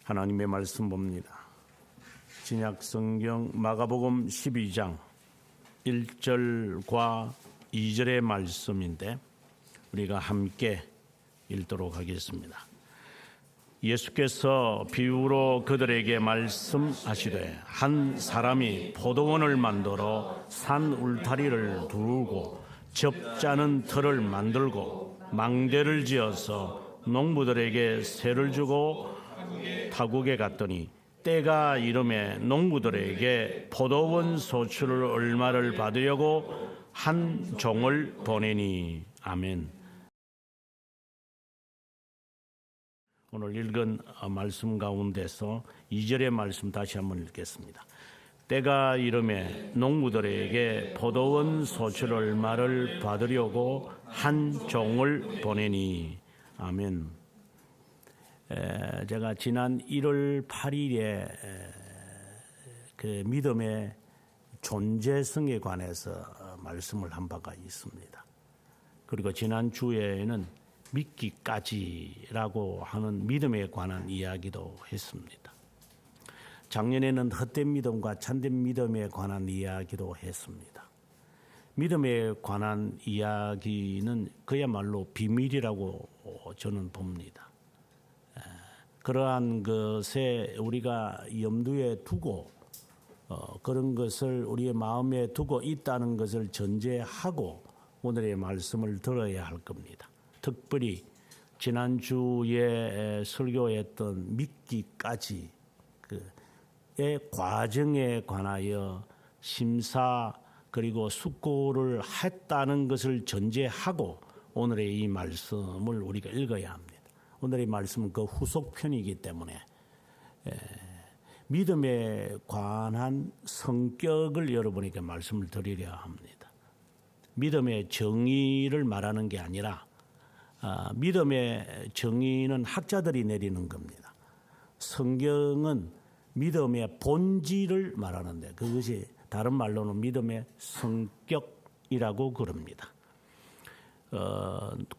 하나님의 말씀 봅니다. 신약성경 마가복음 12장 1절과 2절의 말씀인데 우리가 함께 읽도록 하겠습니다. 예수께서 비유로 그들에게 말씀하시되 한 사람이 포도원을 만들어 산 울타리를 두르고 접자는 틀을 만들고 망대를 지어서 농부들에게 세를 주고 타국에 갔더니 때가 이름에 농부들에게 포도원 소출을 얼마를 받으려고 한 종을 보내니. 아멘. 오늘 읽은 말씀 가운데서 2절의 말씀 다시 한번 읽겠습니다. 때가 이름에 농부들에게 포도원 소출 얼마를 받으려고 한 종을 보내니. 아멘. 제가 지난 1월 8일에 그 믿음의 존재성에 관해서 말씀을 한 바가 있습니다. 그리고 지난 주에는 믿기까지라고 하는 믿음에 관한 이야기도 했습니다. 작년에는 헛된 믿음과 참된 믿음에 관한 이야기도 했습니다. 믿음에 관한 이야기는 그야말로 비밀이라고 저는 봅니다. 그러한 것에 우리가 염두에 두고 그런 것을 우리의 마음에 두고 있다는 것을 전제하고 오늘의 말씀을 들어야 할 겁니다. 특별히 지난주에 설교했던 믿기까지의 과정에 관하여 심사 그리고 숙고를 했다는 것을 전제하고 오늘의 이 말씀을 우리가 읽어야 합니다. 오늘의 말씀은 그 후속편이기 때문에 믿음에 관한 성격을 여러분에게 말씀을 드리려 합니다. 믿음의 정의를 말하는 게 아니라 믿음의 정의는 학자들이 내리는 겁니다. 성경은 믿음의 본질을 말하는데 그것이 다른 말로는 믿음의 성격이라고 그럽니다.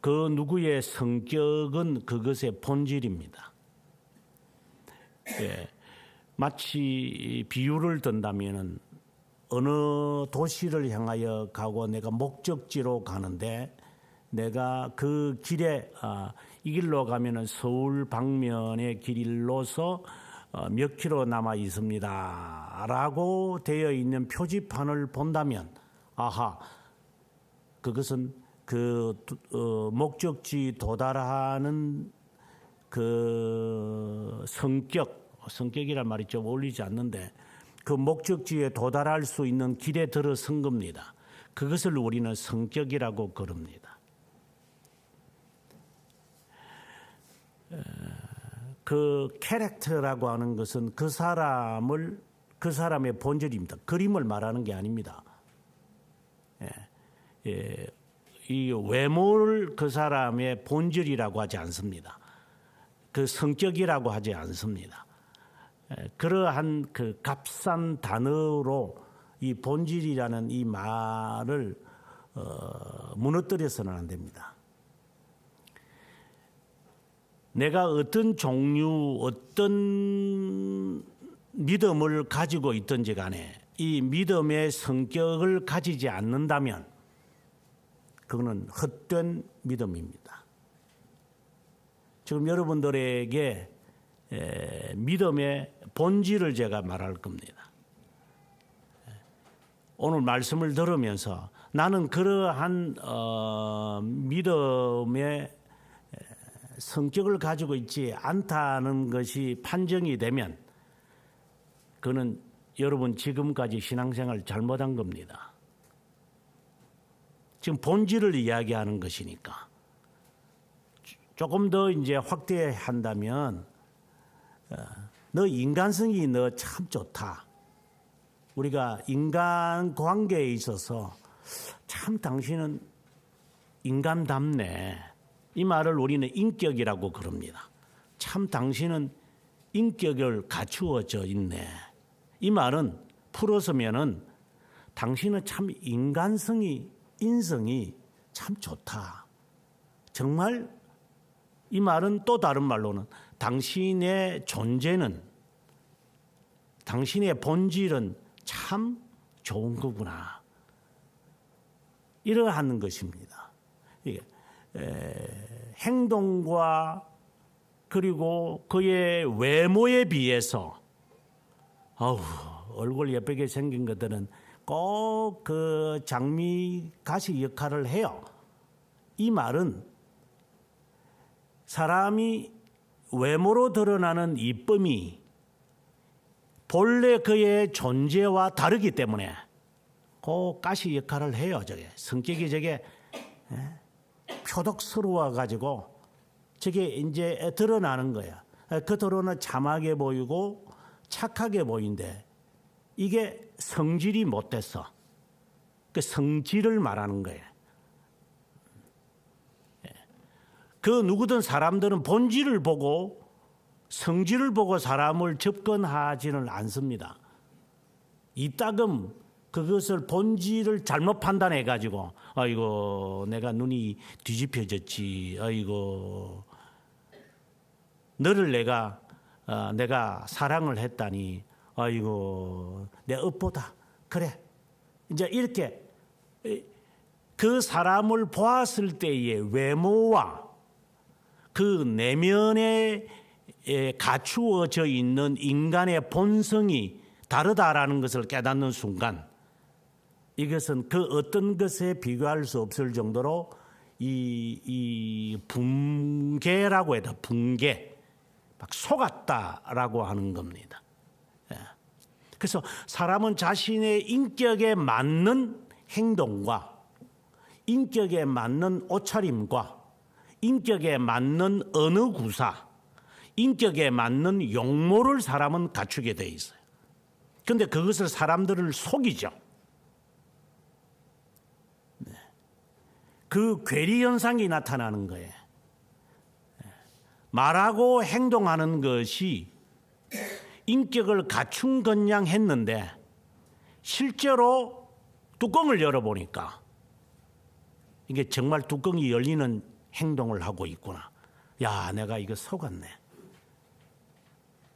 그 누구의 성격은 그것의 본질입니다. 마치 비유를 든다면 어느 도시를 향하여 가고 내가 목적지로 가는데 내가 그 길에 이 길로 가면은 서울 방면의 길로서 몇 킬로 남아 있습니다 라고 되어 있는 표지판을 본다면 아하, 그것은 그 목적지 도달하는 그 성격이란 말이 좀 어울리지 않는데 그 목적지에 도달할 수 있는 길에 들어선 겁니다. 그것을 우리는 성격이라고 그럽니다. 그 캐릭터라고 하는 것은 그 사람의 본질입니다. 그림을 말하는 게 아닙니다. 이 외모를 그 사람의 본질이라고 하지 않습니다. 그 성격이라고 하지 않습니다. 그러한 그 값싼 단어로 이 본질이라는 이 말을 무너뜨려서는 안 됩니다. 내가 어떤 종류, 어떤 믿음을 가지고 있든지 간에 이 믿음의 성격을 가지지 않는다면 그거는 헛된 믿음입니다. 지금 여러분들에게 믿음의 본질을 제가 말할 겁니다. 오늘 말씀을 들으면서 나는 그러한 믿음의 성격을 가지고 있지 않다는 것이 판정이 되면 그는 여러분 지금까지 신앙생활 잘못한 겁니다. 지금 본질을 이야기하는 것이니까 조금 더 이제 확대한다면 너 인간성이 너 참 좋다. 우리가 인간 관계에 있어서 참 당신은 인간답네. 이 말을 우리는 인격이라고 그럽니다. 참 당신은 인격을 갖추어져 있네. 이 말은 풀어서면은 당신은 참 인성이 참 좋다. 정말 이 말은 또 다른 말로는 당신의 존재는, 당신의 본질은 참 좋은 거구나. 이러한 것입니다. 이게 행동과 그리고 그의 외모에 비해서 얼굴 예쁘게 생긴 것들은 꼭 그 장미가시 역할을 해요. 이 말은 사람이 외모로 드러나는 이쁨이 본래 그의 존재와 다르기 때문에 그 가시 역할을 해요. 저게 성격이 저게 표독스러워 가지고 저게 이제 드러나는 거야. 겉으로는 참하게 보이고 착하게 보이는데 이게 성질이 못돼서 그 성질을 말하는 거예요. 그 누구든 사람들은 본질을 보고 성질을 보고 사람을 접근하지는 않습니다. 이따금 그것을 본질을 잘못 판단해 가지고 아이고 내가 눈이 뒤집혀졌지, 아이고 너를 내가 사랑을 했다니, 아이고 내 업보다, 그래 이제 이렇게 그 사람을 보았을 때의 외모와 그 내면에 갖추어져 있는 인간의 본성이 다르다라는 것을 깨닫는 순간 이것은 그 어떤 것에 비교할 수 없을 정도로 이 붕괴라고 해도 붕괴, 막 속았다라고 하는 겁니다. 그래서 사람은 자신의 인격에 맞는 행동과 인격에 맞는 옷차림과 인격에 맞는 언어 구사, 인격에 맞는 용모를 사람은 갖추게 돼 있어요. 그런데 그것을 사람들을 속이죠. 그 괴리 현상이 나타나는 거예요. 말하고 행동하는 것이 인격을 갖춘 것냥 했는데 실제로 뚜껑을 열어보니까 이게 정말 뚜껑이 열리는 행동을 하고 있구나. 야, 내가 이거 속았네.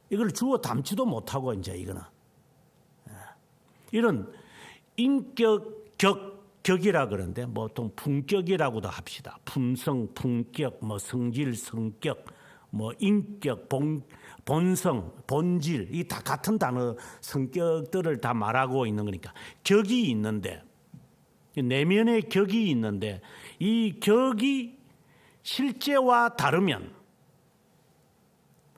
이걸 주워 담지도 못하고 이제 이거는 이런 격이라 그러는데 보통 품격이라고도 합시다. 품성, 품격, 뭐 성질, 성격, 뭐 인격, 본성, 본질, 이 다 같은 단어 성격들을 다 말하고 있는 거니까 격이 있는데 내면의 격이 있는데 이 격이 실제와 다르면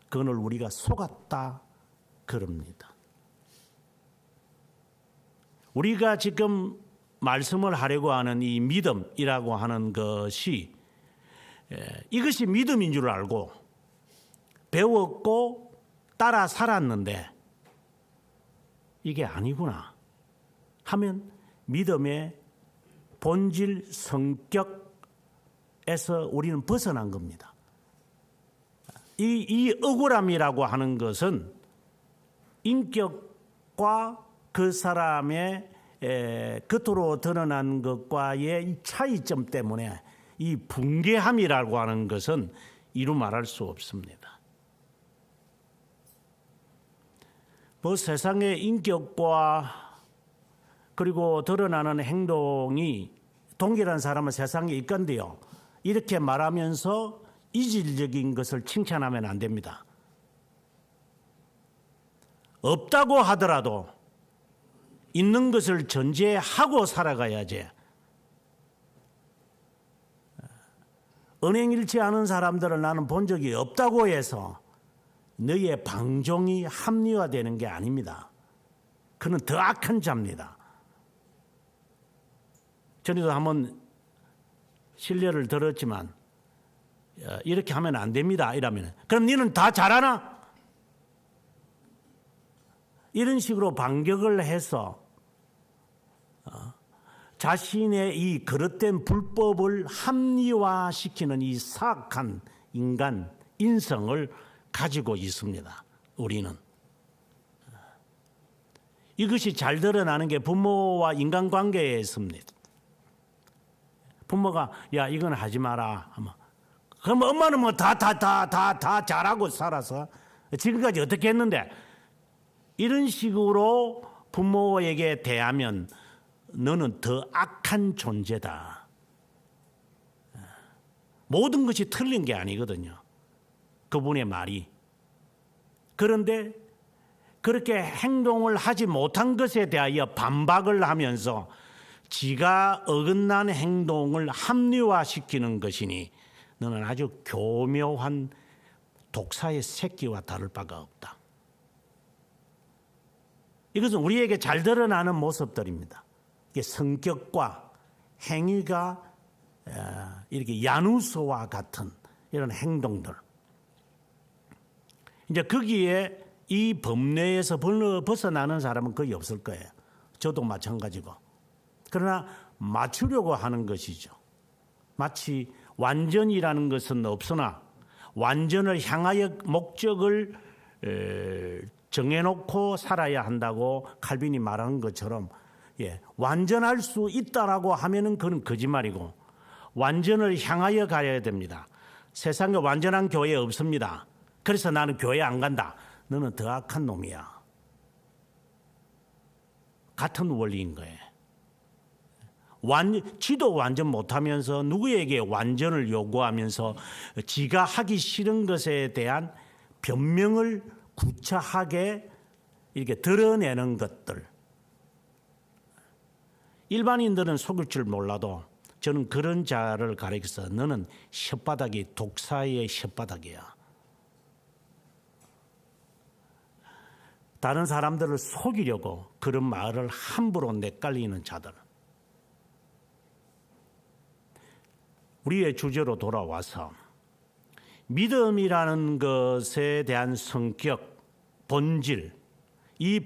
그걸 우리가 속았다 그럽니다. 우리가 지금 말씀을 하려고 하는 이 믿음이라고 하는 것이 이것이 믿음인 줄 알고 배웠고 따라 살았는데 이게 아니구나 하면 믿음의 본질 성격에서 우리는 벗어난 겁니다. 이 억울함이라고 하는 것은 인격과 그 사람의 겉으로 드러난 것과의 차이점 때문에 이 붕괴함이라고 하는 것은 이루 말할 수 없습니다. 뭐 세상의 인격과 그리고 드러나는 행동이 동일한 사람은 세상에 있건데요. 이렇게 말하면서 이질적인 것을 칭찬하면 안 됩니다. 없다고 하더라도 있는 것을 전제하고 살아가야지. 은행 잃지 않은 사람들을 나는 본 적이 없다고 해서 너의 방종이 합리화되는 게 아닙니다. 그는 더 악한 자입니다. 전에도 한번 신뢰를 들었지만 이렇게 하면 안 됩니다. 이러면 그럼 너는 다 잘하나? 이런 식으로 반격을 해서 자신의 이 그릇된 불법을 합리화시키는 이 사악한 인간, 인성을 가지고 있습니다. 우리는. 이것이 잘 드러나는 게 부모와 인간관계에 있습니다. 부모가 야 이건 하지 마라 하면 그럼 엄마는 뭐 다 잘하고 살아서 지금까지 어떻게 했는데, 이런 식으로 부모에게 대하면 너는 더 악한 존재다. 모든 것이 틀린 게 아니거든요, 그분의 말이. 그런데 그렇게 행동을 하지 못한 것에 대하여 반박을 하면서 지가 어긋난 행동을 합리화시키는 것이니 너는 아주 교묘한 독사의 새끼와 다를 바가 없다. 이것은 우리에게 잘 드러나는 모습들입니다. 이게 성격과 행위가 이렇게 야누스와 같은 이런 행동들. 이제 거기에 이 법례에서 벗어나는 사람은 거의 없을 거예요. 저도 마찬가지고. 그러나 맞추려고 하는 것이죠. 마치 완전이라는 것은 없으나 완전을 향하여 목적을 정해놓고 살아야 한다고 칼빈이 말하는 것처럼, 완전할 수 있다라고 하면은 그건 거짓말이고, 완전을 향하여 가야 됩니다. 세상에 완전한 교회 없습니다. 그래서 나는 교회 안 간다. 너는 더 악한 놈이야. 같은 원리인 거예요. 지도 완전 못하면서 누구에게 완전을 요구하면서 지가 하기 싫은 것에 대한 변명을 구차하게 이렇게 드러내는 것들. 일반인들은 속을 줄 몰라도 저는 그런 자를 가리켜서 너는 혓바닥이 독사의 혓바닥이야. 다른 사람들을 속이려고 그런 말을 함부로 내깔리는 자들. 우리의 주제로 돌아와서 믿음이라는 것에 대한 성격, 본질, 이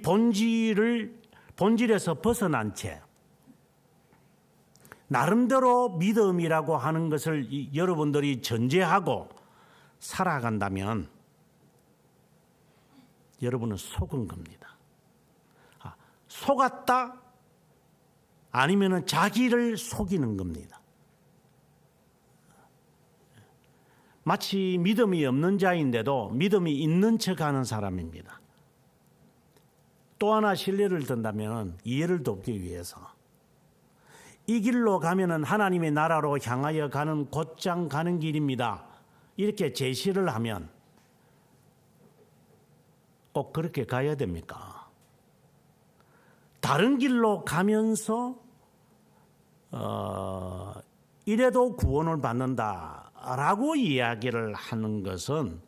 본질에서 벗어난 채 나름대로 믿음이라고 하는 것을 여러분들이 전제하고 살아간다면 여러분은 속은 겁니다. 속았다? 아니면 자기를 속이는 겁니다. 마치 믿음이 없는 자인데도 믿음이 있는 척하는 사람입니다. 또 하나 신뢰를 든다면 이해를 돕기 위해서 이 길로 가면은 하나님의 나라로 향하여 가는 곧장 가는 길입니다. 이렇게 제시를 하면 꼭 그렇게 가야 됩니까? 다른 길로 가면서 이래도 구원을 받는다라고 이야기를 하는 것은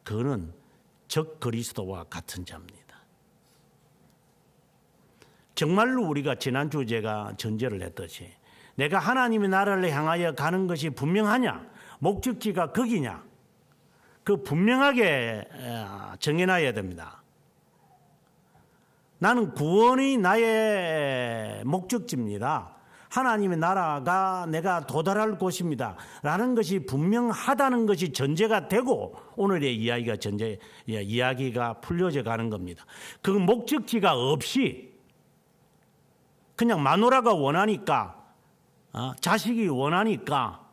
그는 적 그리스도와 같은 자입니다. 정말로 우리가 지난주 제가 전제를 했듯이 내가 하나님의 나라를 향하여 가는 것이 분명하냐, 목적지가 거기냐, 그 분명하게 정해놔야 됩니다. 나는 구원이 나의 목적지입니다. 하나님의 나라가 내가 도달할 곳입니다. 라는 것이 분명하다는 것이 전제가 되고 오늘의 이야기가 풀려져 가는 겁니다. 그 목적지가 없이 그냥 마누라가 원하니까, 자식이 원하니까,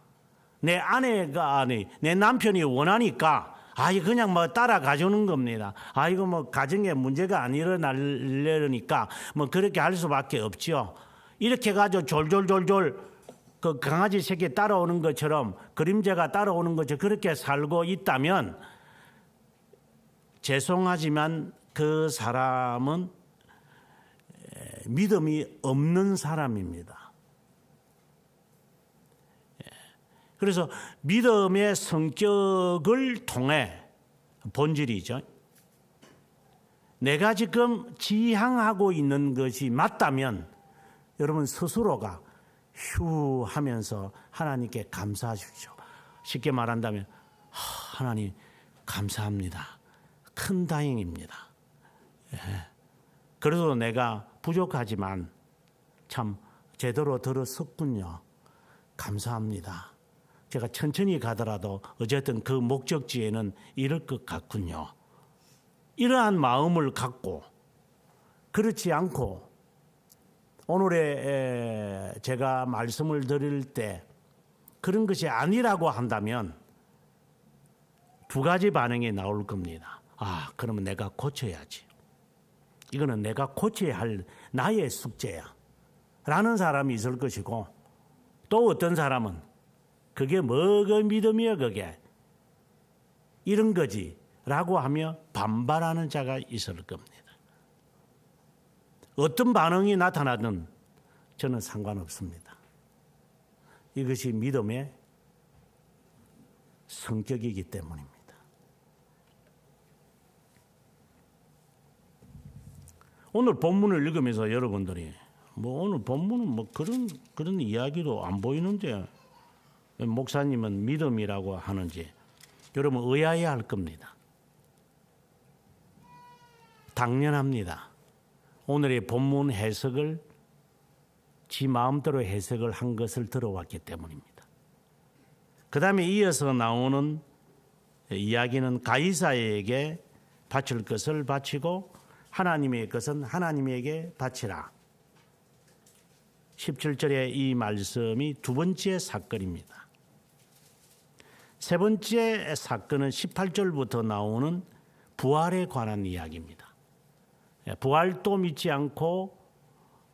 내 아내가, 내 남편이 원하니까, 그냥 뭐 따라가주는 겁니다. 이거 뭐 가정에 문제가 안 일어나려니까 뭐 그렇게 할 수밖에 없죠. 이렇게 가지고 졸졸졸졸 그 강아지 새끼 따라오는 것처럼, 그림자가 따라오는 것처럼 그렇게 살고 있다면 죄송하지만 그 사람은 믿음이 없는 사람입니다. 그래서 믿음의 성격을 통해 본질이죠. 내가 지금 지향하고 있는 것이 맞다면 여러분 스스로가 휴 하면서 하나님께 감사하십시오. 쉽게 말한다면 하나님 감사합니다. 큰 다행입니다. 그래도 내가 부족하지만 참 제대로 들었었군요. 감사합니다. 제가 천천히 가더라도 어쨌든 그 목적지에는 이를 것 같군요. 이러한 마음을 갖고, 그렇지 않고 오늘의 제가 말씀을 드릴 때 그런 것이 아니라고 한다면 두 가지 반응이 나올 겁니다. 아, 그러면 내가 고쳐야지. 이거는 내가 고쳐야 할 나의 숙제야. 라는 사람이 있을 것이고, 또 어떤 사람은 그게 뭐가 믿음이야 그게. 이런 거지. 라고 하며 반발하는 자가 있을 겁니다. 어떤 반응이 나타나든 저는 상관없습니다. 이것이 믿음의 성격이기 때문입니다. 오늘 본문을 읽으면서 여러분들이 오늘 본문은 그런 이야기도 안 보이는데 목사님은 믿음이라고 하는지 여러분 의아해할 겁니다. 당연합니다. 오늘의 본문 해석을 지 마음대로 해석을 한 것을 들어왔기 때문입니다. 그 다음에 이어서 나오는 이야기는 가이사에게 바칠 것을 바치고 하나님의 것은 하나님에게 바치라. 17절의 이 말씀이 두 번째 사건입니다. 세 번째 사건은 18절부터 나오는 부활에 관한 이야기입니다. 부활도 믿지 않고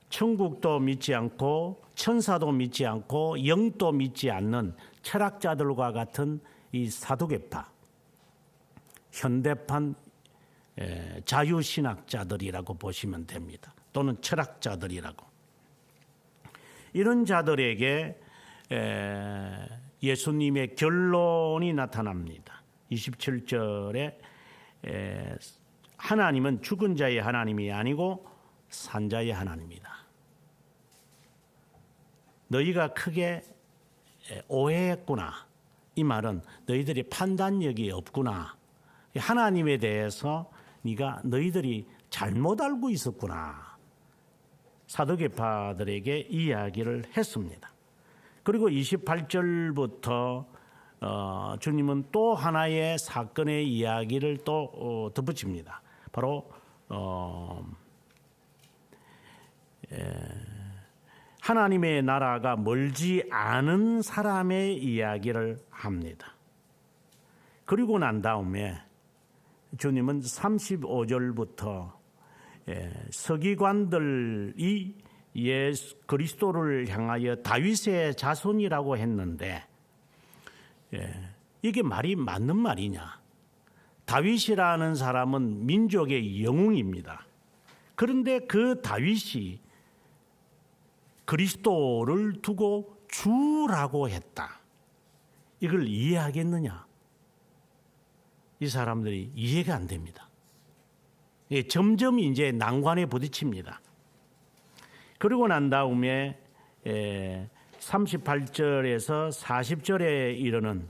천국도 믿지 않고 천사도 믿지 않고 영도 믿지 않는 철학자들과 같은 이 사두개파, 현대판 자유신학자들이라고 보시면 됩니다. 또는 철학자들이라고. 이런 자들에게 예수님의 결론이 나타납니다. 27절에 하나님은 죽은 자의 하나님이 아니고 산 자의 하나님이다. 너희가 크게 오해했구나. 이 말은 너희들이 판단력이 없구나. 하나님에 대해서 너희들이 잘못 알고 있었구나. 사두개파들에게 이야기를 했습니다. 그리고 28절부터 주님은 또 하나의 사건의 이야기를 또 덧붙입니다. 바로 하나님의 나라가 멀지 않은 사람의 이야기를 합니다. 그리고 난 다음에 주님은 35절부터 서기관들이 예수 그리스도를 향하여 다윗의 자손이라고 했는데 이게 말이 맞는 말이냐? 다윗이라는 사람은 민족의 영웅입니다. 그런데 그 다윗이 그리스도를 두고 주라고 했다. 이걸 이해하겠느냐? 이 사람들이 이해가 안 됩니다. 점점 이제 난관에 부딪힙니다. 그리고 난 다음에 38절에서 40절에 이르는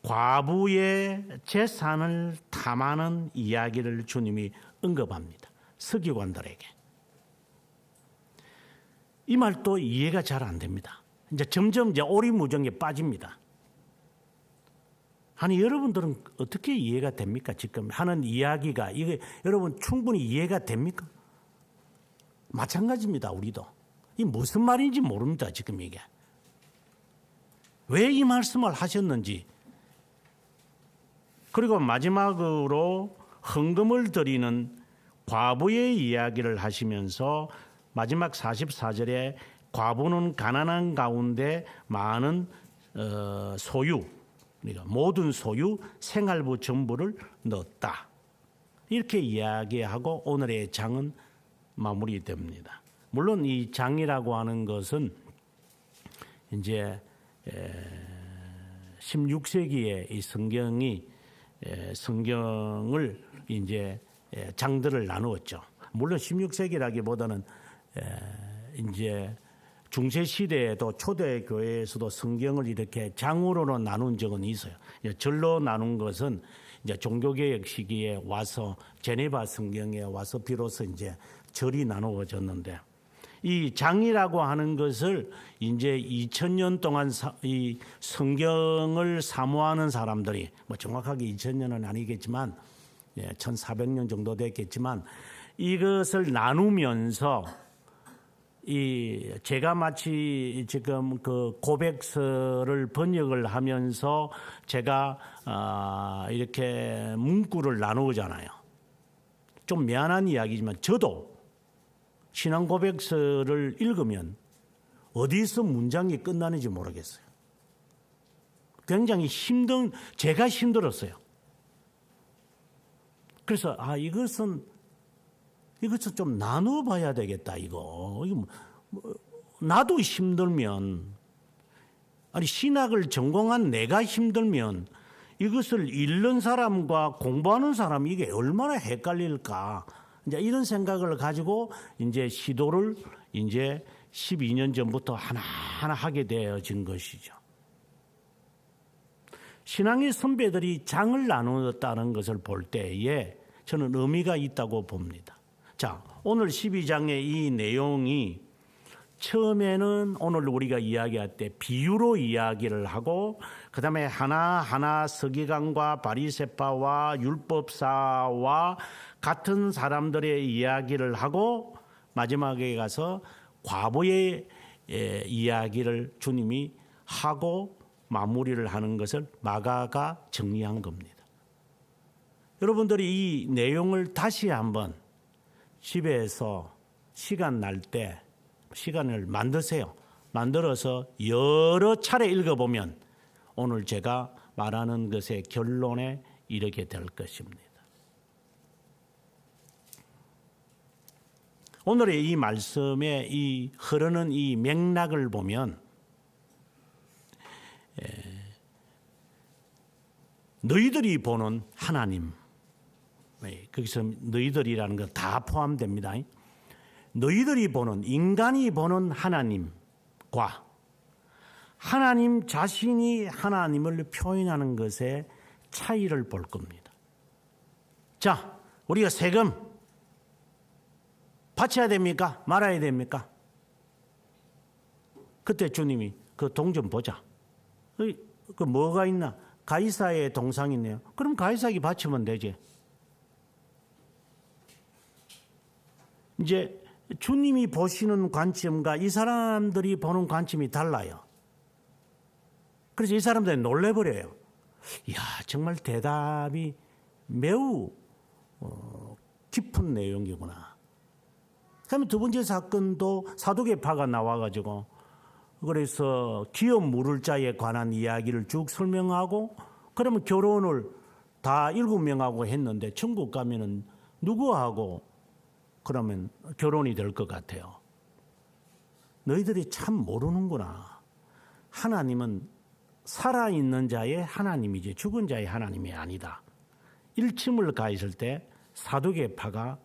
과부의 재산을 탐하는 이야기를 주님이 언급합니다. 서기관들에게. 이 말도 이해가 잘 안 됩니다. 이제 점점 오리무중에 빠집니다. 아니 여러분들은 어떻게 이해가 됩니까? 지금 하는 이야기가 이게 여러분 충분히 이해가 됩니까? 마찬가지입니다. 우리도 이 무슨 말인지 모릅니다. 지금 이게 왜 이 말씀을 하셨는지. 그리고 마지막으로 헌금을 드리는 과부의 이야기를 하시면서 마지막 44절에 과부는 가난한 가운데 많은 소유, 그러니까 모든 소유, 생활부 전부를 넣었다. 이렇게 이야기하고 오늘의 장은 마무리됩니다. 물론 이 장이라고 하는 것은 이제 16세기에 이 성경을 이제 장들을 나누었죠. 물론 16세기라기보다는 이제 중세 시대에도 초대 교회에서도 성경을 이렇게 장으로 나눈 적은 있어요. 절로 나눈 것은 이제 종교개혁 시기에 와서 제네바 성경에 와서 비로소 이제 절이 나누어졌는데, 이 장이라고 하는 것을 이제 2000년 동안 이 성경을 사모하는 사람들이 뭐 정확하게 2000년은 아니겠지만 1400년 정도 됐겠지만 이것을 나누면서 제가 마치 지금 그 고백서를 번역을 하면서 제가 이렇게 문구를 나누잖아요. 좀 미안한 이야기지만 저도 신앙 고백서를 읽으면 어디서 문장이 끝나는지 모르겠어요. 굉장히 제가 힘들었어요. 그래서 이것은 좀 나눠봐야 되겠다. 이거 나도 힘들면, 아니 신학을 전공한 내가 힘들면 이것을 읽는 사람과 공부하는 사람 이게 얼마나 헷갈릴까. 이제 이런 생각을 가지고 이제 시도를 이제 12년 전부터 하나하나 하게 되어진 것이죠. 신앙의 선배들이 장을 나누었다는 것을 볼 때에 저는 의미가 있다고 봅니다. 자, 오늘 12장의 이 내용이 처음에는 오늘 우리가 이야기할 때 비유로 이야기를 하고 그 다음에 하나하나 서기관과 바리새파와 율법사와 같은 사람들의 이야기를 하고 마지막에 가서 과부의 이야기를 주님이 하고 마무리를 하는 것을 마가가 정리한 겁니다. 여러분들이 이 내용을 다시 한번 집에서 시간 날 때 시간을 만드세요. 만들어서 여러 차례 읽어보면 오늘 제가 말하는 것의 결론에 이르게 될 것입니다. 오늘의 이 말씀의 이 흐르는 이 맥락을 보면 너희들이 보는 하나님, 거기서 너희들이라는 거 다 포함됩니다. 너희들이 보는, 인간이 보는 하나님과 하나님 자신이 하나님을 표현하는 것의 차이를 볼 겁니다. 자, 우리가 세금 바쳐야 됩니까? 말아야 됩니까? 그때 주님이 그 동 좀 보자. 그 뭐가 있나? 가이사의 동상이 있네요. 그럼 가이사에게 바치면 되지. 이제 주님이 보시는 관점과 이 사람들이 보는 관점이 달라요. 그래서 이 사람들이 놀래버려요. 이야, 정말 대답이 매우 깊은 내용이구나. 그러면 두 번째 사건도 사두개파가 나와가지고 그래서 기업 물을 자에 관한 이야기를 쭉 설명하고 그러면 결혼을 다 7명하고 했는데 천국 가면은 누구하고 그러면 결혼이 될 것 같아요. 너희들이 참 모르는구나. 하나님은 살아있는 자의 하나님이지 죽은 자의 하나님이 아니다. 일침을 가했을 때 사두개파가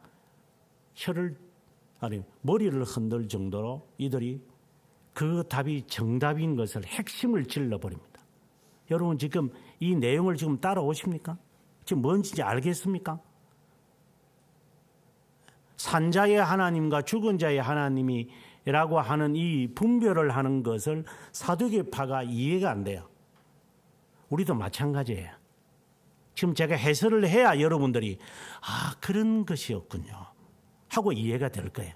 머리를 흔들 정도로 이들이 그 답이 정답인 것을 핵심을 찔러버립니다. 여러분 지금 이 내용을 지금 따라오십니까? 지금 뭔지 알겠습니까? 산자의 하나님과 죽은 자의 하나님이라고 하는 이 분별을 하는 것을 사두개파가 이해가 안 돼요. 우리도 마찬가지예요. 지금 제가 해설을 해야 여러분들이 그런 것이었군요 하고 이해가 될 거예요.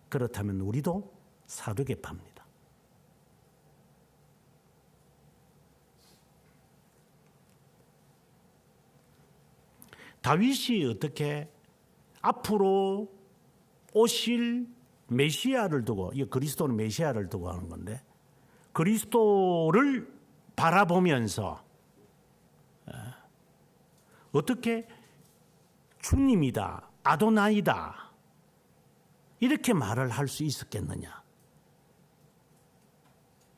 그렇다면 우리도 사두개파입니다. 다윗이 어떻게 앞으로 오실 메시아를 두고, 이 그리스도는 메시아를 두고 하는 건데, 그리스도를 바라보면서 어떻게 주님이다, 아도나이다 이렇게 말을 할 수 있었겠느냐.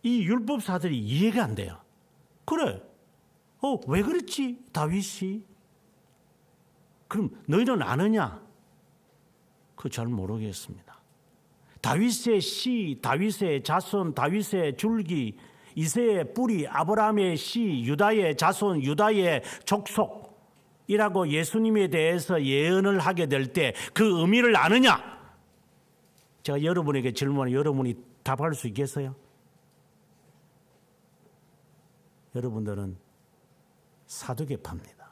이 율법사들이 이해가 안 돼요. 그래, 왜 그랬지 다윗이? 그럼 너희는 아느냐? 그거 잘 모르겠습니다. 다윗의 씨, 다윗의 자손, 다윗의 줄기, 이새의 뿌리, 아브라함의 씨, 유다의 자손, 유다의 족속이라고 예수님에 대해서 예언을 하게 될 때 그 의미를 아느냐? 제가 여러분에게 질문을 여러분이 답할 수 있겠어요? 여러분들은 사두개파입니다.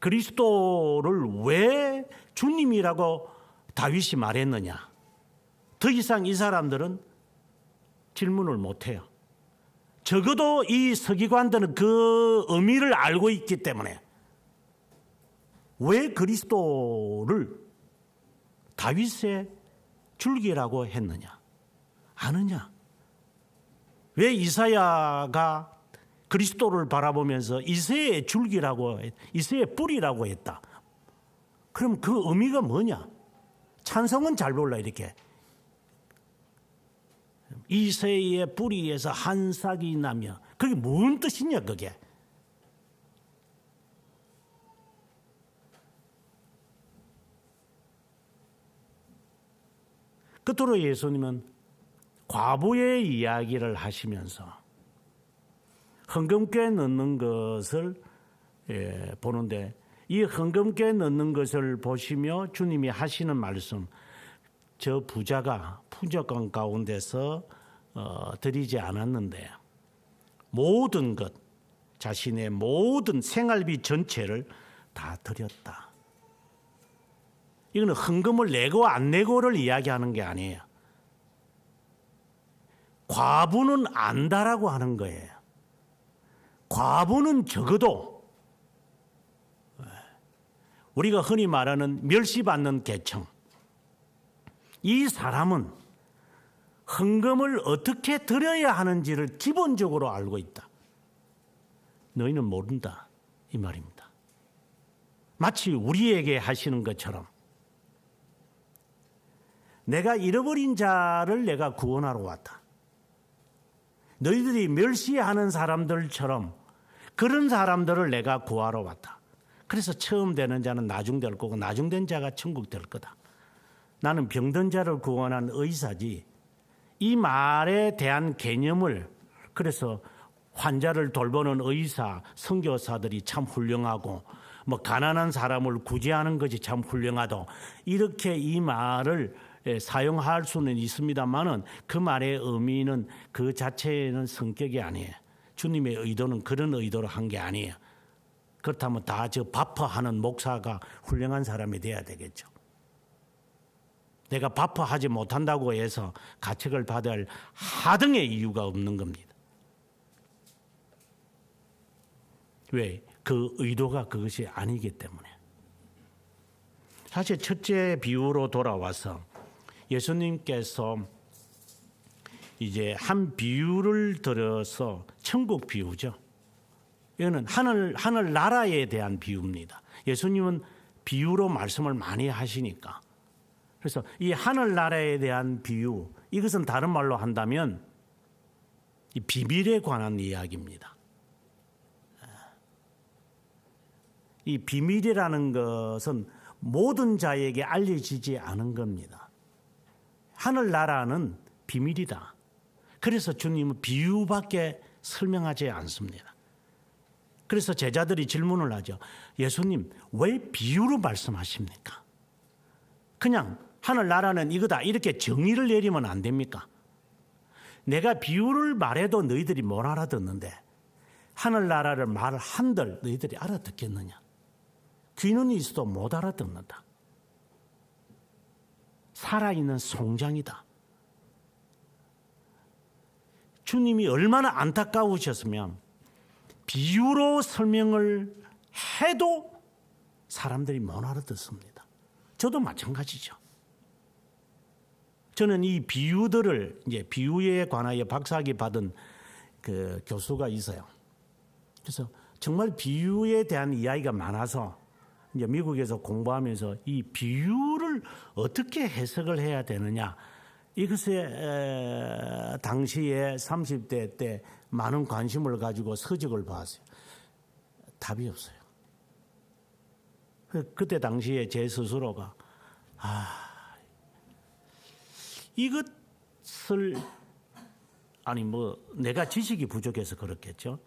그리스도를 왜 주님이라고 다윗이 말했느냐? 더 이상 이 사람들은 질문을 못해요. 적어도 이 서기관들은 그 의미를 알고 있기 때문에 왜 그리스도를 다윗의 줄기라고 했느냐? 아느냐? 왜 이사야가 그리스도를 바라보면서 이새의 줄기라고, 이새의 뿌리라고 했다? 그럼 그 의미가 뭐냐? 찬송은 잘 몰라 이렇게. 이새의 뿌리에서 한 싹이 나며, 그게 뭔 뜻이냐 그게? 끝으로 예수님은 과부의 이야기를 하시면서 헌금께 넣는 것을 보는데, 이 헌금께 넣는 것을 보시며 주님이 하시는 말씀, 저 부자가 풍족한 가운데서 드리지 않았는데 모든 것, 자신의 모든 생활비 전체를 다 드렸다. 이거는 헌금을 내고 안 내고를 이야기하는 게 아니에요. 과부는 안다라고 하는 거예요. 과부는 적어도 우리가 흔히 말하는 멸시받는 계층, 이 사람은 헌금을 어떻게 드려야 하는지를 기본적으로 알고 있다. 너희는 모른다 이 말입니다. 마치 우리에게 하시는 것처럼 내가 잃어버린 자를 내가 구원하러 왔다. 너희들이 멸시하는 사람들처럼 그런 사람들을 내가 구하러 왔다. 그래서 처음 되는 자는 나중 될 거고 나중 된 자가 천국 될 거다. 나는 병든 자를 구원한 의사지. 이 말에 대한 개념을, 그래서 환자를 돌보는 의사, 선교사들이 참 훌륭하고 뭐 가난한 사람을 구제하는 것이 참 훌륭하다. 이렇게 이 말을 사용할 수는 있습니다만은 그 말의 의미는 그 자체는 성격이 아니에요. 주님의 의도는 그런 의도로 한 게 아니에요. 그렇다면 다 저 바퍼하는 목사가 훌륭한 사람이 돼야 되겠죠. 내가 바퍼하지 못한다고 해서 가책을 받아야 할 하등의 이유가 없는 겁니다. 왜? 그 의도가 그것이 아니기 때문에. 사실 첫째 비유로 돌아와서 예수님께서 이제 한 비유를 들어서 천국 비유죠. 이거는 하늘 나라에 대한 비유입니다. 예수님은 비유로 말씀을 많이 하시니까. 그래서 이 하늘 나라에 대한 비유, 이것은 다른 말로 한다면 이 비밀에 관한 이야기입니다. 이 비밀이라는 것은 모든 자에게 알려지지 않은 겁니다. 하늘 나라는 비밀이다. 그래서 주님은 비유밖에 설명하지 않습니다. 그래서 제자들이 질문을 하죠. 예수님, 왜 비유로 말씀하십니까? 그냥 하늘 나라는 이거다 이렇게 정의를 내리면 안 됩니까? 내가 비유를 말해도 너희들이 못 알아듣는데 하늘 나라를 말을 한들 너희들이 알아듣겠느냐? 귀는 있어도 못 알아듣는다. 살아있는 송장이다. 주님이 얼마나 안타까우셨으면 비유로 설명을 해도 사람들이 못 알아듣습니다. 저도 마찬가지죠. 저는 이 비유들을 이제 비유에 관하여 박사학위 받은 그 교수가 있어요. 그래서 정말 비유에 대한 이야기가 많아서 이제 미국에서 공부하면서 이 비유를 어떻게 해석을 해야 되느냐, 이것에 당시에 30대 때 많은 관심을 가지고 서적을 봤어요. 답이 없어요. 그때 당시에 제 스스로가 이것을 내가 지식이 부족해서 그렇겠죠.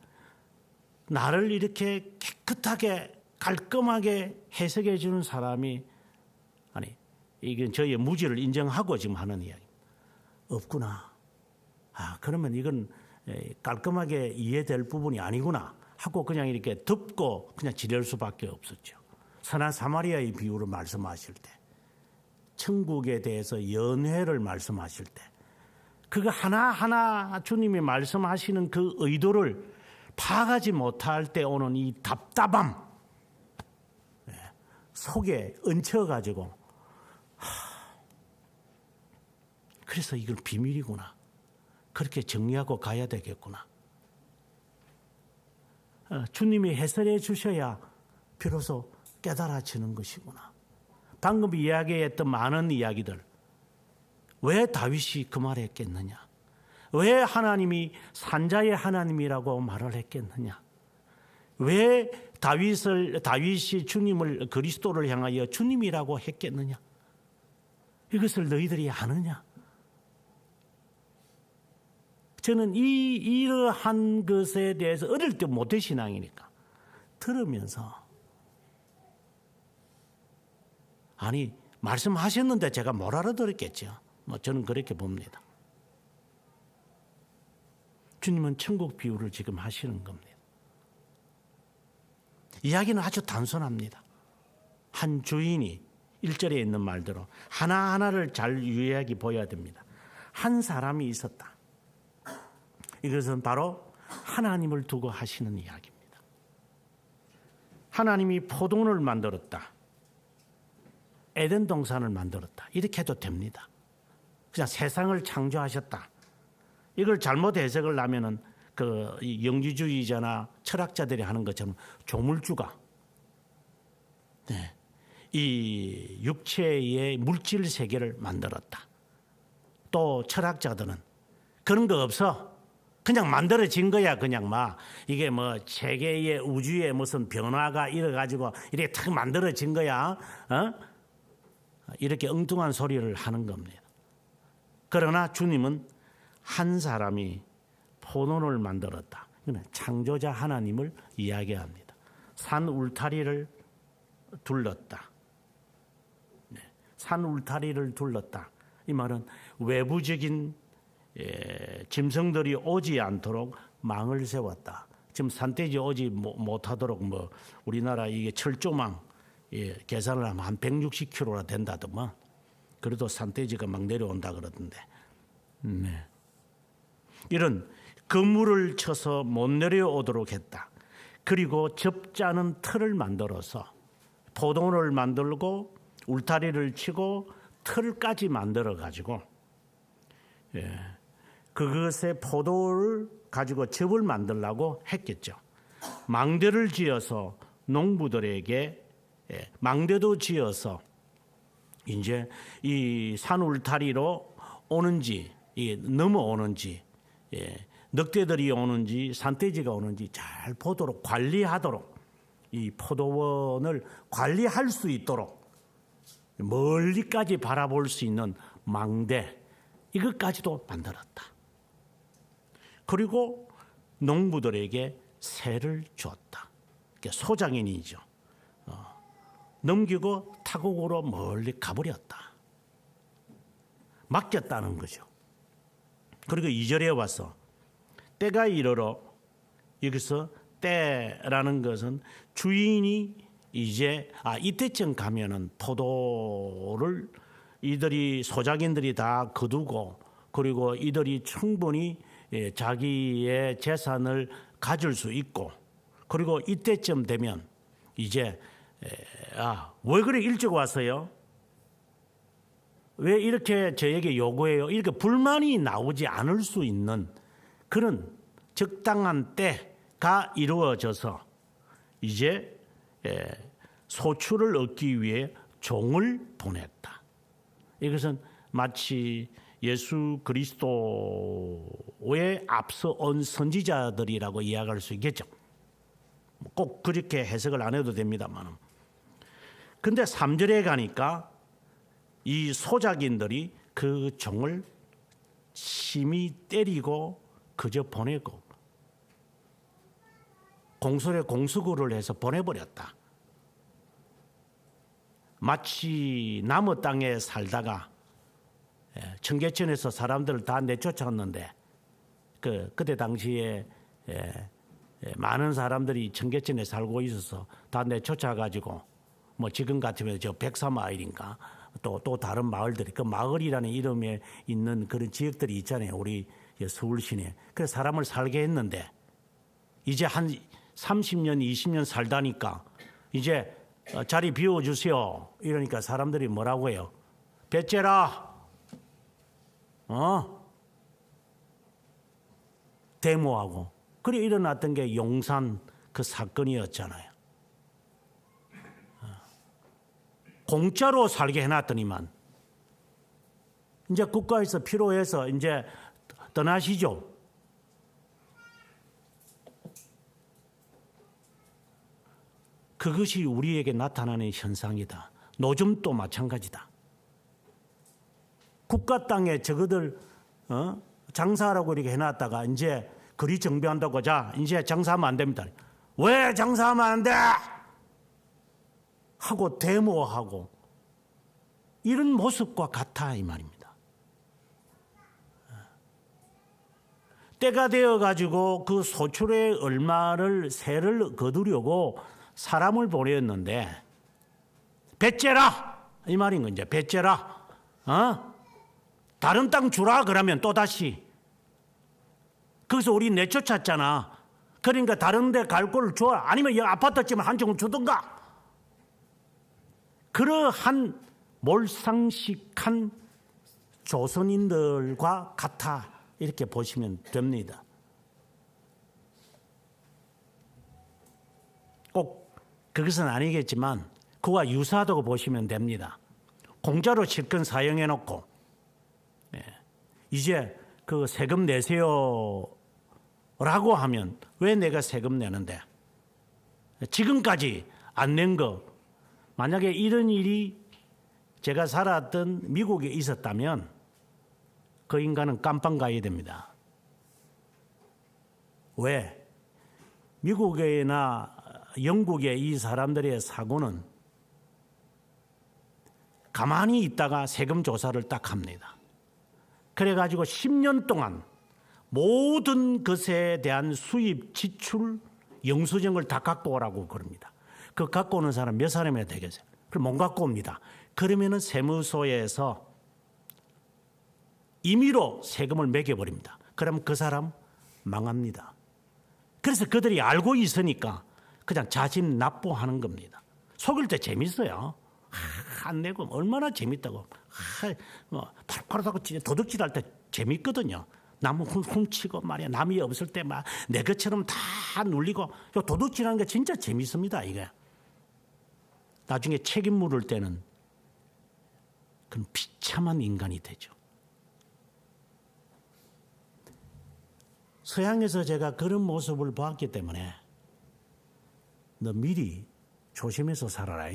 나를 이렇게 깨끗하게 깔끔하게 해석해 주는 사람이 이건 저의 무지를 인정하고 지금 하는 이야기. 없구나. 그러면 이건 깔끔하게 이해될 부분이 아니구나 하고 그냥 이렇게 덮고 그냥 지낼 수밖에 없었죠. 선한 사마리아의 비유를 말씀하실 때, 천국에 대해서 연회를 말씀하실 때, 그거 하나하나 주님이 말씀하시는 그 의도를 파악하지 못할 때 오는 이 답답함, 속에 얹혀가지고, 그래서 이걸 비밀이구나, 그렇게 정리하고 가야 되겠구나. 주님이 해설해 주셔야 비로소 깨달아지는 것이구나. 방금 이야기했던 많은 이야기들, 왜 다윗이 그 말을 했겠느냐? 왜 하나님이 산자의 하나님이라고 말을 했겠느냐? 왜 다윗이 주님을, 그리스도를 향하여 주님이라고 했겠느냐? 이것을 너희들이 아느냐? 저는 이러한 것에 대해서 어릴 때 모태신앙이니까 들으면서, 아니 말씀하셨는데 제가 못 알아들었겠죠. 저는 그렇게 봅니다. 주님은 천국 비유를 지금 하시는 겁니다. 이야기는 아주 단순합니다. 한 주인이 1절에 있는 말대로 하나하나를 잘 유의하게 보여야 됩니다. 한 사람이 있었다. 이것은 바로 하나님을 두고 하시는 이야기입니다. 하나님이 포도원을 만들었다, 에덴 동산을 만들었다, 이렇게 해도 됩니다. 그냥 세상을 창조하셨다. 이걸 잘못 해석을 하면은 그 영지주의자나 철학자들이 하는 것처럼 조물주가 이 육체의 물질 세계를 만들었다. 또 철학자들은 그런 거 없어, 그냥 만들어진 거야. 그냥 막 이게 뭐 세계의 우주의 무슨 변화가 이래가지고 이렇게 탁 만들어진 거야. 이렇게 엉뚱한 소리를 하는 겁니다. 그러나 주님은 한 사람이 포도원을 만들었다. 창조자 하나님을 이야기합니다. 산 울타리를 둘렀다. 산 울타리를 둘렀다. 이 말은 외부적인 짐승들이 오지 않도록 망을 세웠다. 지금 산돼지 오지 못하도록 뭐 우리나라 이게 철조망 계산을 하면 한 160kg나 된다더만. 그래도 산돼지가 막 내려온다 그러던데. 이런 그물을 쳐서 못 내려오도록 했다. 그리고 접자는 틀을 만들어서 포도원을 만들고 울타리를 치고 틀까지 만들어 가지고 그것에 포도를 가지고 접을 만들라고 했겠죠. 망대를 지어서 농부들에게 망대도 지어서 이제 이 산 울타리로 오는지 넘어오는지 늑대들이 오는지 산돼지가 오는지 잘 보도록 관리하도록, 이 포도원을 관리할 수 있도록 멀리까지 바라볼 수 있는 망대, 이것까지도 만들었다. 그리고 농부들에게 세를 주었다. 소장인이죠. 넘기고 타국으로 멀리 가버렸다. 맡겼다는 거죠. 그리고 2절에 와서 때가 이르러, 여기서 때라는 것은 주인이 이제 이때쯤 가면은 포도를 이들이 소작인들이 다 거두고, 그리고 이들이 충분히 자기의 재산을 가질 수 있고, 그리고 이때쯤 되면 이제 왜 그래 일찍 왔어요? 왜 이렇게 저에게 요구해요? 이렇게 불만이 나오지 않을 수 있는 그런 적당한 때가 이루어져서 이제 소출을 얻기 위해 종을 보냈다. 이것은 마치 예수 그리스도에 앞서 온 선지자들이라고 이야기할 수 있겠죠. 꼭 그렇게 해석을 안 해도 됩니다만. 근데 3절에 가니까 이 소작인들이 그 종을 심히 때리고 그저 보내고 공설에 공수구를 해서 보내버렸다. 마치 나무 땅에 살다가 청계천에서 사람들을 다 내쫓았는데 그때 당시에 많은 사람들이 청계천에 살고 있어서 다 내쫓아가지고 뭐 지금 같으면 저 백사마을인가 또 다른 마을들이 그 마을이라는 이름에 있는 그런 지역들이 있잖아요. 우리 서울 시내. 그래서 사람을 살게 했는데 이제 한 30년, 20년 살다니까 이제 자리 비워주세요. 이러니까 사람들이 뭐라고 해요? 배째라. 데모하고. 그래 일어났던 게 용산 그 사건이었잖아요. 공짜로 살게 해놨더니만 이제 국가에서 필요해서 이제 떠나시죠. 그것이 우리에게 나타나는 현상이다. 노점도 마찬가지다. 국가 땅에 저거들 장사하라고 이렇게 해놨다가 이제 거리 정비한다고 자 이제 장사하면 안 됩니다. 왜 장사하면 안 돼? 하고 데모하고 이런 모습과 같아 이 말입니다. 때가 되어가지고 그 소출의 얼마를 세를 거두려고 사람을 보냈는데 배째라 이 말인 거죠. 배째라 다른 땅 주라 그러면 또다시 거기서 우리 내쫓았잖아. 그러니까 다른 데 갈 걸 줘. 아니면 이 아파트집을 한 채 주든가. 그러한 몰상식한 조선인들과 같아 이렇게 보시면 됩니다. 꼭 그것은 아니겠지만 그와 유사하다고 보시면 됩니다. 공짜로 실컷 사용해 놓고 이제 그 세금 내세요 라고 하면 왜 내가 세금 내는데 지금까지 안 낸 거 만약에 이런 일이 제가 살았던 미국에 있었다면 그 인간은 깜빵 가야 됩니다. 왜? 미국이나 영국의 이 사람들의 사고는 가만히 있다가 세금 조사를 딱 합니다. 그래가지고 10년 동안 모든 것에 대한 수입, 지출, 영수증을 다 갖고 오라고 그럽니다. 그 갖고 오는 사람 몇 사람이나 되겠어요? 그럼 못 갖고 옵니다. 그러면은 세무소에서 임의로 세금을 매겨버립니다. 그러면 그 사람 망합니다. 그래서 그들이 알고 있으니까 그냥 자진 납부하는 겁니다. 속일 때 재밌어요. 안 내고 얼마나 재밌다고. 팔팔하다고 도둑질할 때 재밌거든요. 남 훔치고 말이야. 남이 없을 때 막 내 것처럼 다 눌리고 도둑질하는 게 진짜 재밌습니다. 이게. 나중에 책임 물을 때는 그건 비참한 인간이 되죠. 서양에서 제가 그런 모습을 보았기 때문에 너 미리 조심해서 살아라.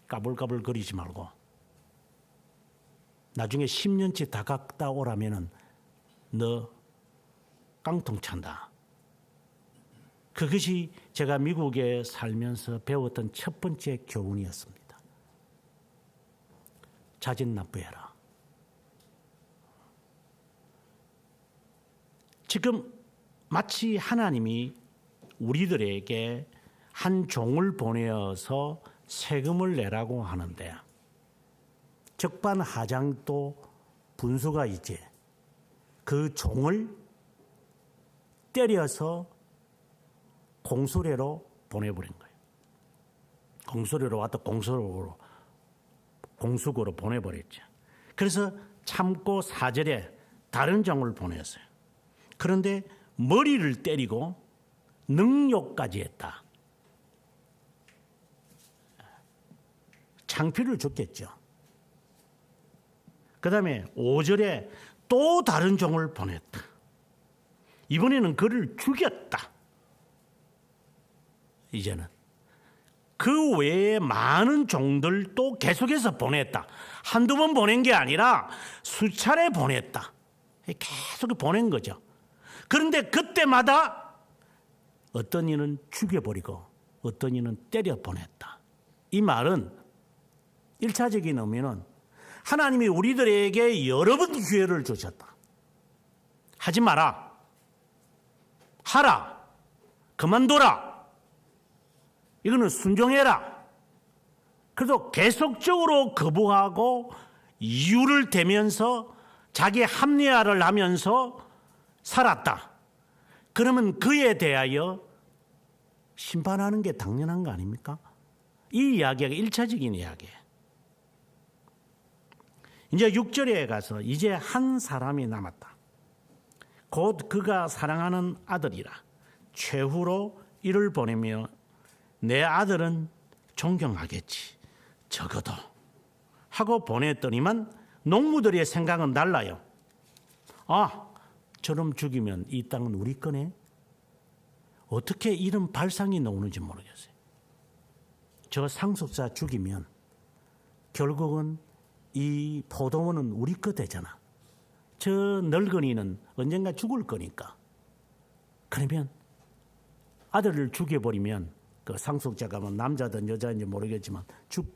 까불까불 거리지 말고 나중에 10년치 다 갔다 오라면은 너 깡통 찬다. 그것이 제가 미국에 살면서 배웠던 첫 번째 교훈이었습니다. 자진 납부해라. 지금 마치 하나님이 우리들에게 한 종을 보내어서 세금을 내라고 하는데 적반하장도 분수가 있지. 그 종을 때려서 공수례로 보내버린 거예요. 공수례로 왔다 공수고로 보내버렸죠. 그래서 참고 4절에 다른 종을 보냈어요. 그런데 머리를 때리고 능욕까지 했다. 창피를 줬겠죠. 그 다음에 5절에 또 다른 종을 보냈다. 이번에는 그를 죽였다. 이제는 그 외에 많은 종들도 계속해서 보냈다. 한두 번 보낸 게 아니라 수차례 보냈다. 계속 보낸 거죠. 그런데 그때마다 어떤 이는 죽여버리고 어떤 이는 때려 보냈다. 이 말은 1차적인 의미는 하나님이 우리들에게 여러 번 기회를 주셨다. 하지 마라. 하라. 그만둬라. 이거는 순종해라. 그래도 계속적으로 거부하고 이유를 대면서 자기 합리화를 하면서 살았다. 그러면 그에 대하여 심판하는 게 당연한 거 아닙니까? 이 이야기가 1차적인 이야기예요. 이제 6절에 가서 이제 한 사람이 남았다. 곧 그가 사랑하는 아들이라. 최후로 이를 보내며 내 아들은 존경하겠지. 적어도 하고 보냈더니만 농부들의 생각은 달라요. 아, 저놈 죽이면 이 땅은 우리 거네. 어떻게 이런 발상이 나오는지 모르겠어요. 저 상속자 죽이면 결국은 이 포도원은 우리 거 되잖아. 저 늙은이는 언젠가 죽을 거니까. 그러면 아들을 죽여버리면 그 상속자가 뭐 남자든 여자인지 모르겠지만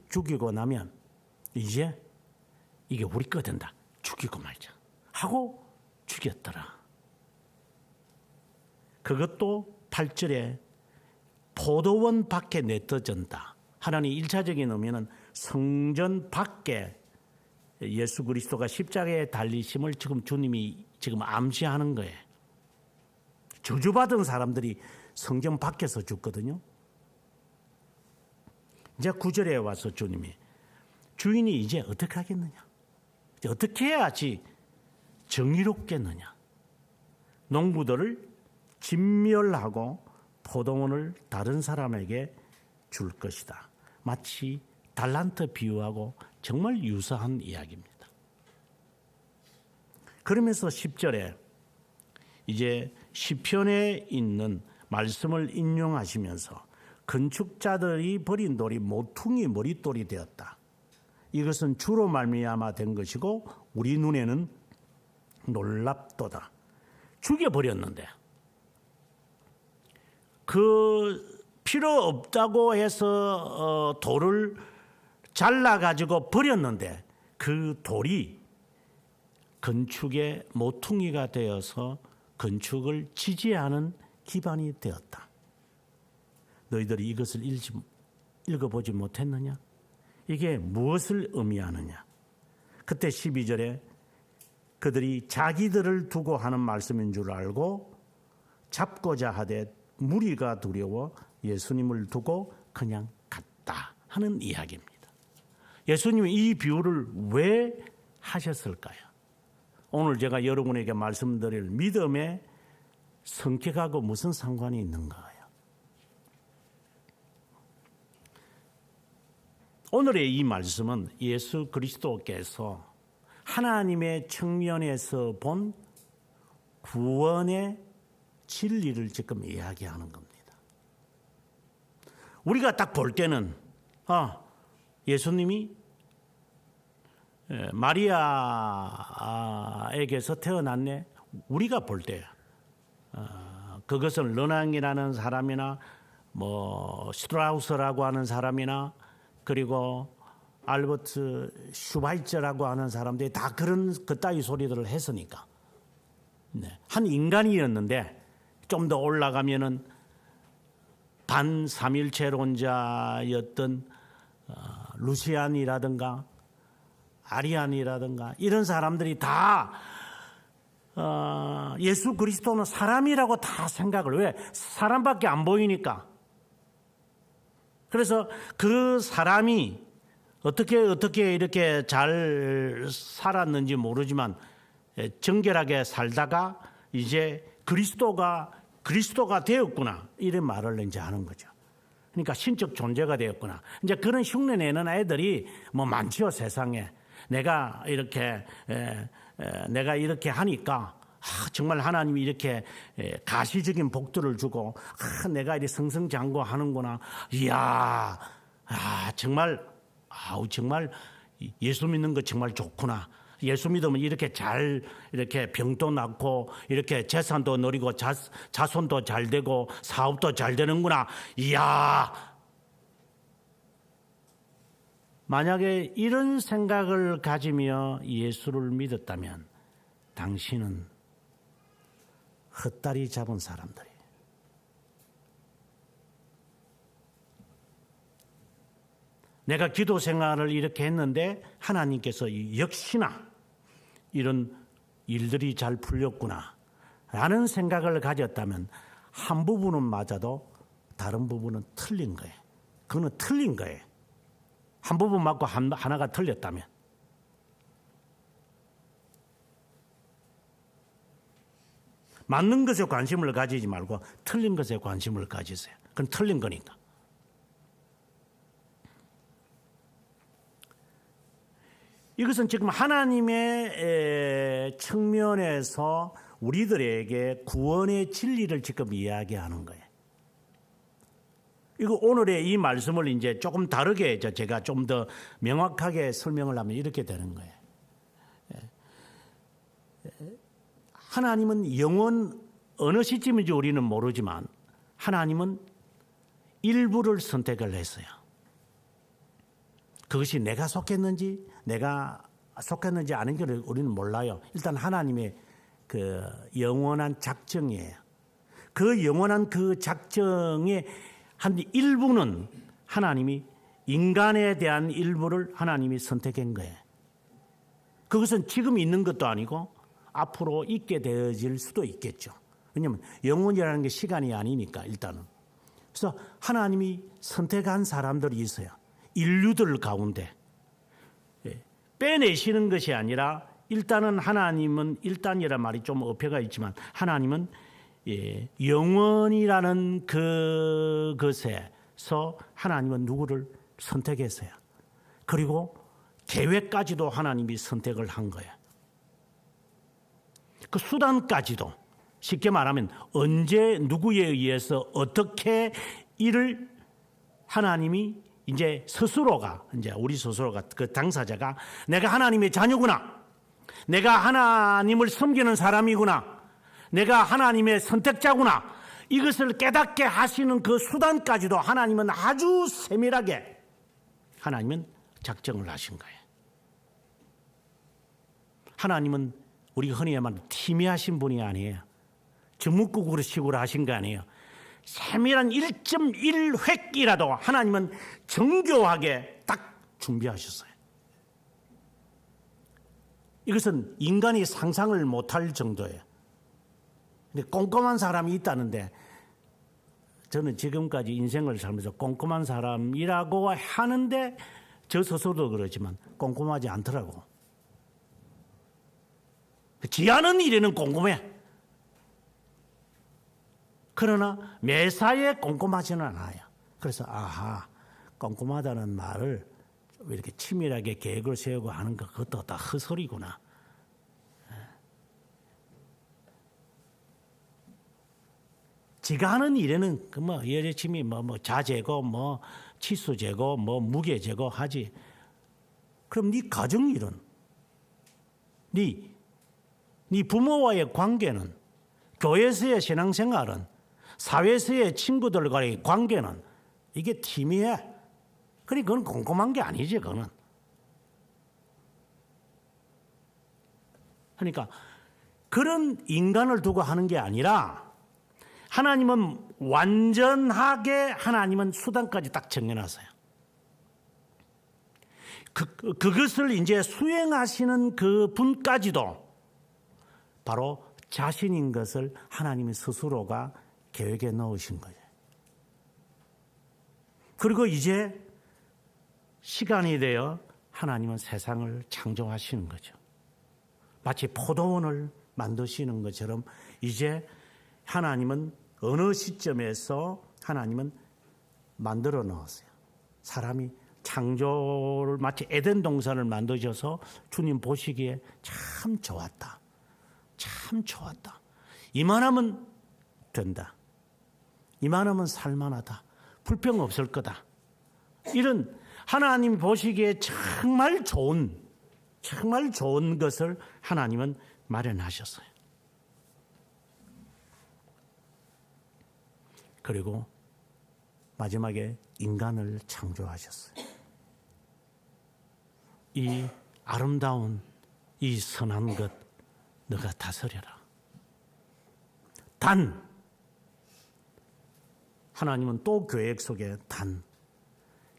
죽이고 나면 이제 이게 우리 거 된다. 죽이고 말자 하고 죽였더라. 그것도 8절에 포도원 밖에 내떠진다. 하나님 1차적인 의미는 성전 밖에 예수 그리스도가 십자가에 달리심을 지금 주님이 지금 암시하는 거예요. 저주받은 사람들이 성전 밖에서 죽거든요. 이제 9절에 와서 주님이 주인이 이제 어떻게 하겠느냐? 이제 어떻게 해야지 정의롭겠느냐? 농부들을 진멸하고 포도원을 다른 사람에게 줄 것이다. 마치 달란트 비유하고 정말 유사한 이야기입니다. 그러면서 10절에 이제 시편에 있는 말씀을 인용하시면서 건축자들이 버린 돌이 모퉁이 머릿돌이 되었다. 이것은 주로 말미암아 된 것이고 우리 눈에는 놀랍도다. 죽여버렸는데 그 필요 없다고 해서 돌을 잘라가지고 버렸는데 그 돌이 건축의 모퉁이가 되어서 건축을 지지하는 기반이 되었다. 너희들이 이것을 읽어보지 못했느냐? 이게 무엇을 의미하느냐? 그때 12절에 그들이 자기들을 두고 하는 말씀인 줄 알고 잡고자 하되 무리가 두려워 예수님을 두고 그냥 갔다 하는 이야기입니다. 예수님이 이 비유를 왜 하셨을까요? 오늘 제가 여러분에게 말씀드릴 믿음의 성격하고 무슨 상관이 있는가요? 오늘의 이 말씀은 예수 그리스도께서 하나님의 측면에서 본 구원의 진리를 지금 이야기하는 겁니다. 우리가 딱 볼 때는 예수님이 마리아에게서 태어났네. 우리가 볼 때 그것은 르낭이라는 사람이나 뭐 슈트라우스라고 하는 사람이나 그리고 알버트 슈바이처라고 하는 사람들이 다 그런 그따위 소리들을 했으니까 한 인간이었는데 좀 더 올라가면은 반삼일체론자였던 루시안이라든가 아리안이라든가 이런 사람들이 다 예수 그리스도는 사람이라고 다 생각을 왜? 사람밖에 안 보이니까. 그래서 그 사람이 어떻게 이렇게 잘 살았는지 모르지만 정결하게 살다가 이제 그리스도가 되었구나 이런 말을 이제 하는 거죠. 그러니까 신적 존재가 되었구나. 이제 그런 흉내 내는 애들이 뭐 많지요 세상에. 내가 이렇게 하니까 정말 하나님이 이렇게 가시적인 복들을 주고 내가 이렇게 승승장구하는구나. 이야, 정말 예수 믿는 거 정말 좋구나. 예수 믿으면 이렇게 잘 이렇게 병도 낫고 이렇게 재산도 누리고 자손도 잘 되고 사업도 잘 되는구나. 이야. 만약에 이런 생각을 가지며 예수를 믿었다면 당신은 헛다리 잡은 사람들이에요. 내가 기도 생활을 이렇게 했는데 하나님께서 역시나 이런 일들이 잘 풀렸구나 라는 생각을 가졌다면 한 부분은 맞아도 다른 부분은 틀린 거예요. 그거는 틀린 거예요. 한 부분 맞고 하나가 틀렸다면. 맞는 것에 관심을 가지지 말고 틀린 것에 관심을 가지세요. 그건 틀린 거니까. 이것은 지금 하나님의 측면에서 우리들에게 구원의 진리를 지금 이야기하는 거예요. 이거 오늘의 이 말씀을 이제 조금 다르게 제가 좀 더 명확하게 설명을 하면 이렇게 되는 거예요. 하나님은 영원 어느 시점인지 우리는 모르지만 하나님은 일부를 선택을 했어요. 그것이 내가 속했는지 아닌지를 우리는 몰라요. 일단 하나님의 그 영원한 작정이에요. 그 영원한 그 작정의 한 일부는 하나님이 인간에 대한 일부를 하나님이 선택한 거예요. 그것은 지금 있는 것도 아니고 앞으로 있게 되어질 수도 있겠죠. 왜냐하면 영원이라는 게 시간이 아니니까 일단은. 그래서 하나님이 선택한 사람들이 있어요. 인류들 가운데. 빼내시는 것이 아니라 일단은 하나님은 일단이란 말이 좀 어폐가 있지만 하나님은 영원이라는 그것에서 하나님은 누구를 선택했어요. 그리고 계획까지도 하나님이 선택을 한 거예요. 그 수단까지도 쉽게 말하면 언제 누구에 의해서 어떻게 이를 하나님이 이제 스스로가 이제 우리 스스로가 그 당사자가 내가 하나님의 자녀구나. 내가 하나님을 섬기는 사람이구나. 내가 하나님의 선택자구나. 이것을 깨닫게 하시는 그 수단까지도 하나님은 아주 세밀하게 하나님은 작정을 하신 거예요. 하나님은 우리가 흔히 말하는 티미하신 분이 아니에요. 주묵국으로 식으로 하신 거 아니에요. 세밀한 1.1획이라도 하나님은 정교하게 딱 준비하셨어요. 이것은 인간이 상상을 못할 정도예요. 근데 꼼꼼한 사람이 있다는데 저는 지금까지 인생을 살면서 꼼꼼한 사람이라고 하는데 저 스스로도 그러지만 꼼꼼하지 않더라고. 지하는 일에는 꼼꼼해. 그러나 매사에 꼼꼼하지는 않아요. 그래서 꼼꼼하다는 말을 이렇게 치밀하게 계획을 세우고 하는 것 그것도 다 헛소리구나. 지가 하는 일에는 열심히 자재고 치수재고 무게재고 하지. 그럼 네 가정 일은 네 부모와의 관계는 교회에서의 신앙생활은 사회에서의 친구들과의 관계는 이게 팀이야. 그러니까 그건 꼼꼼한 게 아니지. 그거는. 그러니까 그런 인간을 두고 하는 게 아니라 하나님은 완전하게 하나님은 수단까지 딱 정해놨어요. 그것을 이제 수행하시는 그 분까지도 바로 자신인 것을 하나님이 스스로가 계획에 넣으신 거예요. 그리고 이제 시간이 되어 하나님은 세상을 창조하시는 거죠. 마치 포도원을 만드시는 것처럼 이제 하나님은 어느 시점에서 하나님은 만들어 넣었어요. 사람이 창조를 마치 에덴 동산을 만드셔서 주님 보시기에 참 좋았다. 참 좋았다. 이만하면 된다. 이만하면 살만하다. 불평 없을 거다. 이런 하나님 보시기에 정말 좋은 것을 하나님은 마련하셨어요. 그리고 마지막에 인간을 창조하셨어요. 이 아름다운 이 선한 것 너가 다스려라. 단 하나님은 또 계획 속에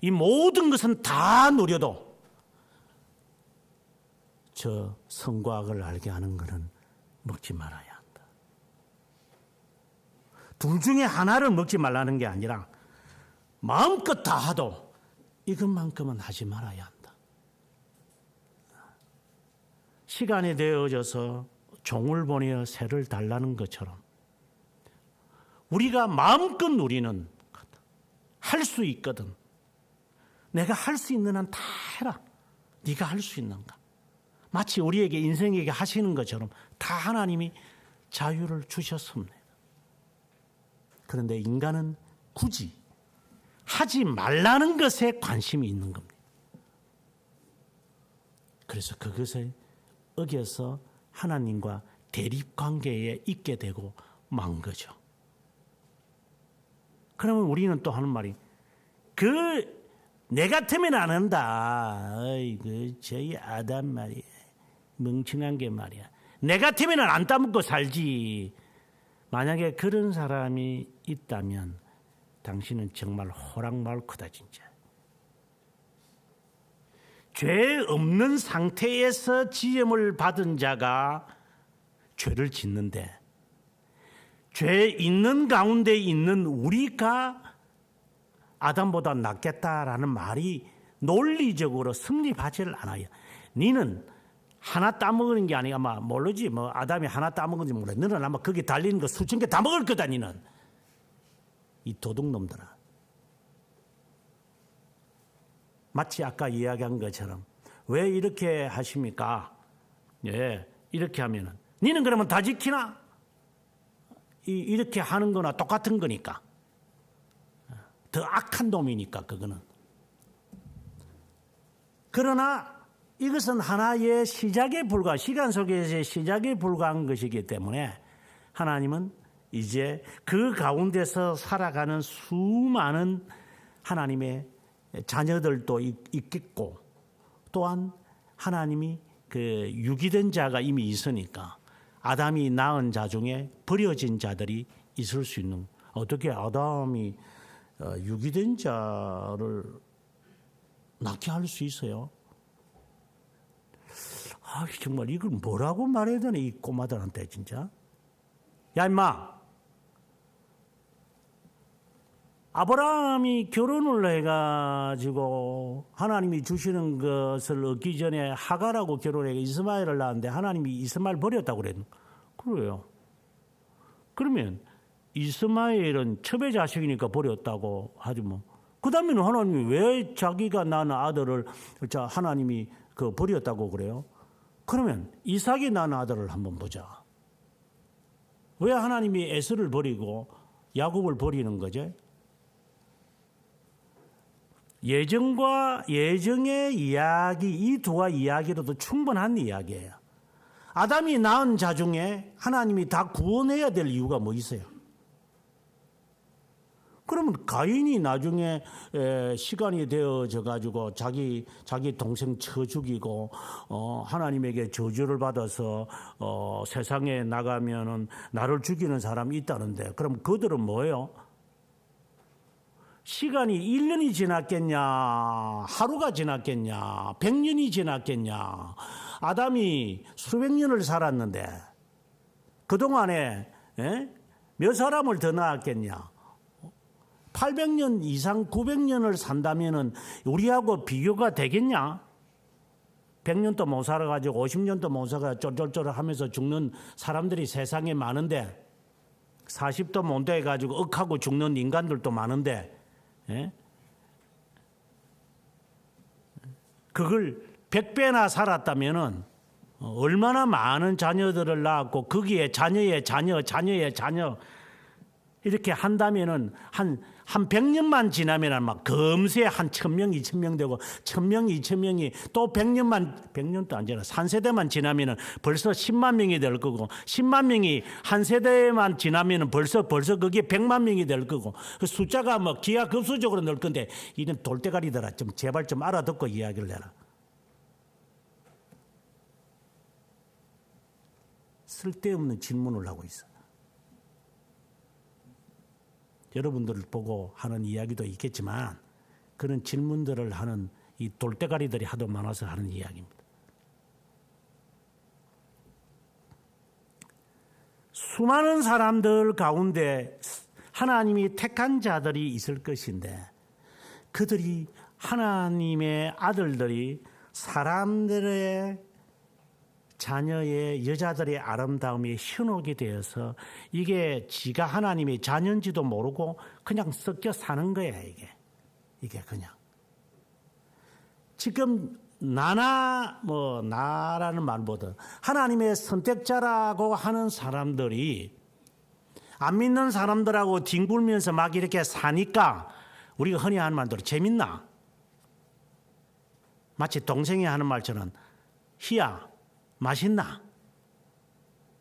이 모든 것은 다 누려도 저 선과악을 알게 하는 것은 먹지 말아야 한다. 둘 중에 하나를 먹지 말라는 게 아니라 마음껏 다 하도 이것만큼은 하지 말아야 한다. 시간이 되어져서 종을 보내어 새를 달라는 것처럼 우리가 마음껏 누리는 할 수 있거든. 내가 할 수 있는 한 다 해라. 네가 할 수 있는가. 마치 우리에게 인생에게 하시는 것처럼 다 하나님이 자유를 주셨습니다. 그런데 인간은 굳이 하지 말라는 것에 관심이 있는 겁니다. 그래서 그것에 어겨서 하나님과 대립관계에 있게 되고 만 거죠. 그러면 우리는 또 하는 말이 내 같으면 안 한다. 어이, 저희 아담 말이야. 멍청한 게 말이야. 내 같으면 안 따먹고 살지. 만약에 그런 사람이 있다면 당신은 정말 호락말크다 진짜. 죄 없는 상태에서 지음을 받은 자가 죄를 짓는데 죄 있는 가운데 있는 우리가 아담보다 낫겠다라는 말이 논리적으로 성립하지를 않아요. 너는 하나 따먹는 게 아니라 아마 모르지 뭐 아담이 하나 따먹은지 몰라. 너는 아마 거기 달리는 거 수천 개 다 먹을 거다. 너는 이 도둑놈들아. 마치 아까 이야기한 것처럼 왜 이렇게 하십니까? 예, 이렇게 하면은 너는 그러면 다 지키나? 이렇게 하는 거나 똑같은 거니까. 더 악한 놈이니까 그거는. 그러나 이것은 하나의 시작에 불과 시간 속에서의 시작에 불과한 것이기 때문에 하나님은 이제 그 가운데서 살아가는 수많은 하나님의 자녀들도 있겠고 또한 하나님이 그 유기된 자가 이미 있으니까 아담이 낳은 자 중에 버려진 자들이 있을 수 있는. 어떻게 아담이 유기된 자를 낳게 할 수 있어요? 정말 이걸 뭐라고 말해야 되나 이 꼬마들한테 진짜. 야 임마, 아브라함이 결혼을 해가지고 하나님이 주시는 것을 얻기 전에 하갈하고 결혼해 이스마엘을 낳았는데 하나님이 이스마엘 버렸다고 그랬는. 그래요. 그러면 이스마엘은 첩의 자식이니까 버렸다고 하지 뭐. 그 다음에는 하나님이 왜 자기가 낳은 아들을 하나님이 버렸다고 그래요? 그러면 이삭이 낳은 아들을 한번 보자. 왜 하나님이 에서를 버리고 야곱을 버리는 거죠? 예정과 예정의 이야기, 이 두 가지 이야기로도 충분한 이야기예요. 아담이 낳은 자 중에 하나님이 다 구원해야 될 이유가 뭐 있어요? 그러면 가인이 나중에 시간이 되어져 가지고 자기 동생 쳐 죽이고 하나님에게 저주를 받아서 세상에 나가면은 나를 죽이는 사람이 있다는데 그럼 그들은 뭐예요? 시간이 1년이 지났겠냐, 하루가 지났겠냐, 100년이 지났겠냐. 아담이 수백 년을 살았는데 그동안에 몇 사람을 더 낳았겠냐. 800년 이상 900년을 산다면은 우리하고 비교가 되겠냐? 100년도 못 살아가지고 50년도 못 살아가지고 쫄쫄쫄 하면서 죽는 사람들이 세상에 많은데 40도 못 돼가지고 억하고 죽는 인간들도 많은데 그걸 100배나 살았다면은 얼마나 많은 자녀들을 낳았고 거기에 자녀의 자녀 이렇게 한다면은 한 100년만 지나면은 막 금세 한 1000명, 2000명 되고 1000명, 2000명이 또 100년도 안 지나 3세대만 지나면은 벌써 10만 명이 될 거고 10만 명이 한 세대만 지나면은 벌써 그게 100만 명이 될 거고 그 숫자가 뭐 기하급수적으로 늘 건데 이런 돌대가리들아 좀 제발 좀 알아듣고 이야기를 해라. 쓸데없는 질문을 하고 있어. 여러분들을 보고 하는 이야기도 있겠지만 그런 질문들을 하는 이 돌대가리들이 하도 많아서 하는 이야기입니다. 수많은 사람들 가운데 하나님이 택한 자들이 있을 것인데 그들이 하나님의 아들들이 사람들의 자녀의 여자들의 아름다움에 현혹이 되어서 이게 지가 하나님의 자녀인지도 모르고 그냥 섞여 사는 거야. 이게 그냥 지금 나라는 말보다 하나님의 선택자라고 하는 사람들이 안 믿는 사람들하고 뒹굴면서 막 이렇게 사니까 우리가 흔히 하는 말대로 재밌나? 마치 동생이 하는 말처럼 희야 맛있나?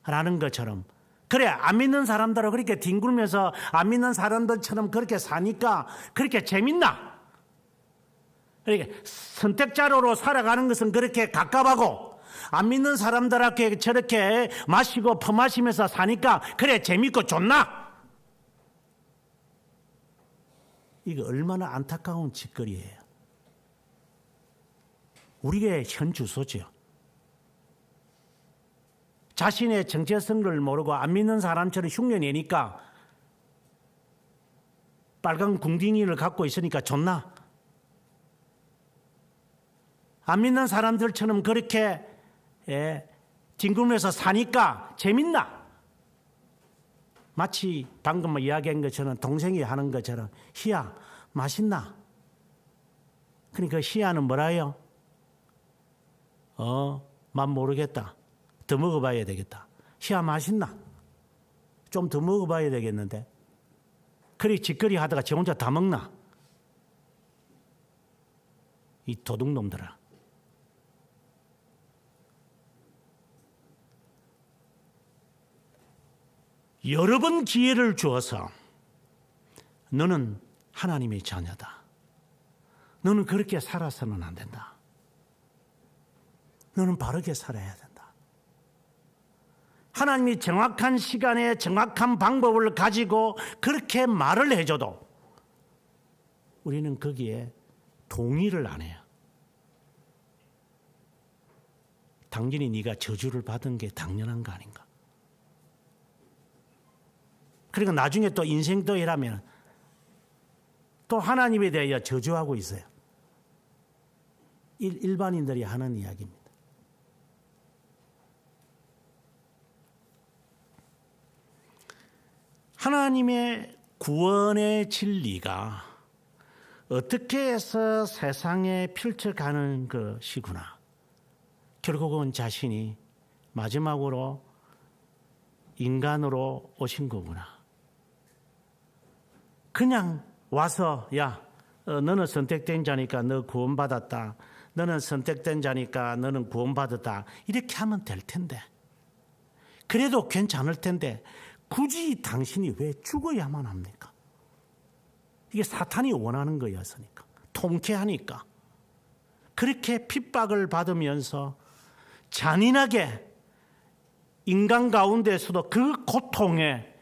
라는 것처럼 그래 안 믿는 사람들하고 그렇게 뒹굴면서 안 믿는 사람들처럼 그렇게 사니까 그렇게 재밌나? 그러니까 선택자로 살아가는 것은 그렇게 갑갑하고 안 믿는 사람들한테 저렇게 마시고 퍼마시면서 사니까 그래 재밌고 좋나? 이거 얼마나 안타까운 짓거리예요. 우리의 현 주소죠. 자신의 정체성을 모르고 안 믿는 사람처럼 흉내내니까 빨간 궁딩이를 갖고 있으니까 좋나? 안 믿는 사람들처럼 그렇게 뒹굴면서 사니까 재밌나? 마치 방금 이야기한 것처럼 동생이 하는 것처럼 희야 맛있나? 그러니까 희야는 뭐라요? 맛 모르겠다. 더 먹어봐야 되겠다. 희야 맛있나? 좀 더 먹어봐야 되겠는데. 그리 짓거리 하다가 지 혼자 다 먹나? 이 도둑놈들아. 여러 번 기회를 주어서 너는 하나님의 자녀다. 너는 그렇게 살아서는 안 된다. 너는 바르게 살아야 된다. 하나님이 정확한 시간에 정확한 방법을 가지고 그렇게 말을 해줘도 우리는 거기에 동의를 안 해요. 당연히 네가 저주를 받은 게 당연한 거 아닌가. 그러니까 나중에 또 인생 또 이라면 또 하나님에 대하여 저주하고 있어요. 일반인들이 하는 이야기입니다. 하나님의 구원의 진리가 어떻게 해서 세상에 펼쳐가는 것이구나. 결국은 자신이 마지막으로 인간으로 오신 거구나. 그냥 와서 야 너는 선택된 자니까 너 구원받았다. 너는 선택된 자니까 너는 구원받았다. 이렇게 하면 될 텐데. 그래도 괜찮을 텐데 굳이 당신이 왜 죽어야만 합니까? 이게 사탄이 원하는 거였으니까. 통쾌하니까. 그렇게 핍박을 받으면서 잔인하게 인간 가운데서도 그 고통에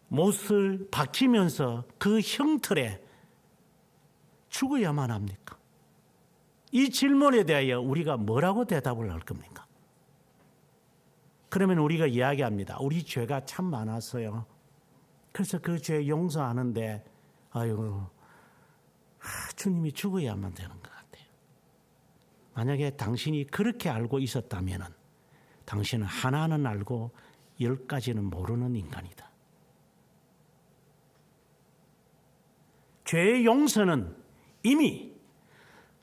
못을 박히면서 그 형틀에 죽어야만 합니까? 이 질문에 대하여 우리가 뭐라고 대답을 할 겁니까? 그러면 우리가 이야기합니다. 우리 죄가 참 많았어요. 그래서 그 죄 용서하는데 주님이 죽어야만 되는 것 같아요. 만약에 당신이 그렇게 알고 있었다면 당신은 하나는 알고 10가지는 모르는 인간이다. 죄의 용서는 이미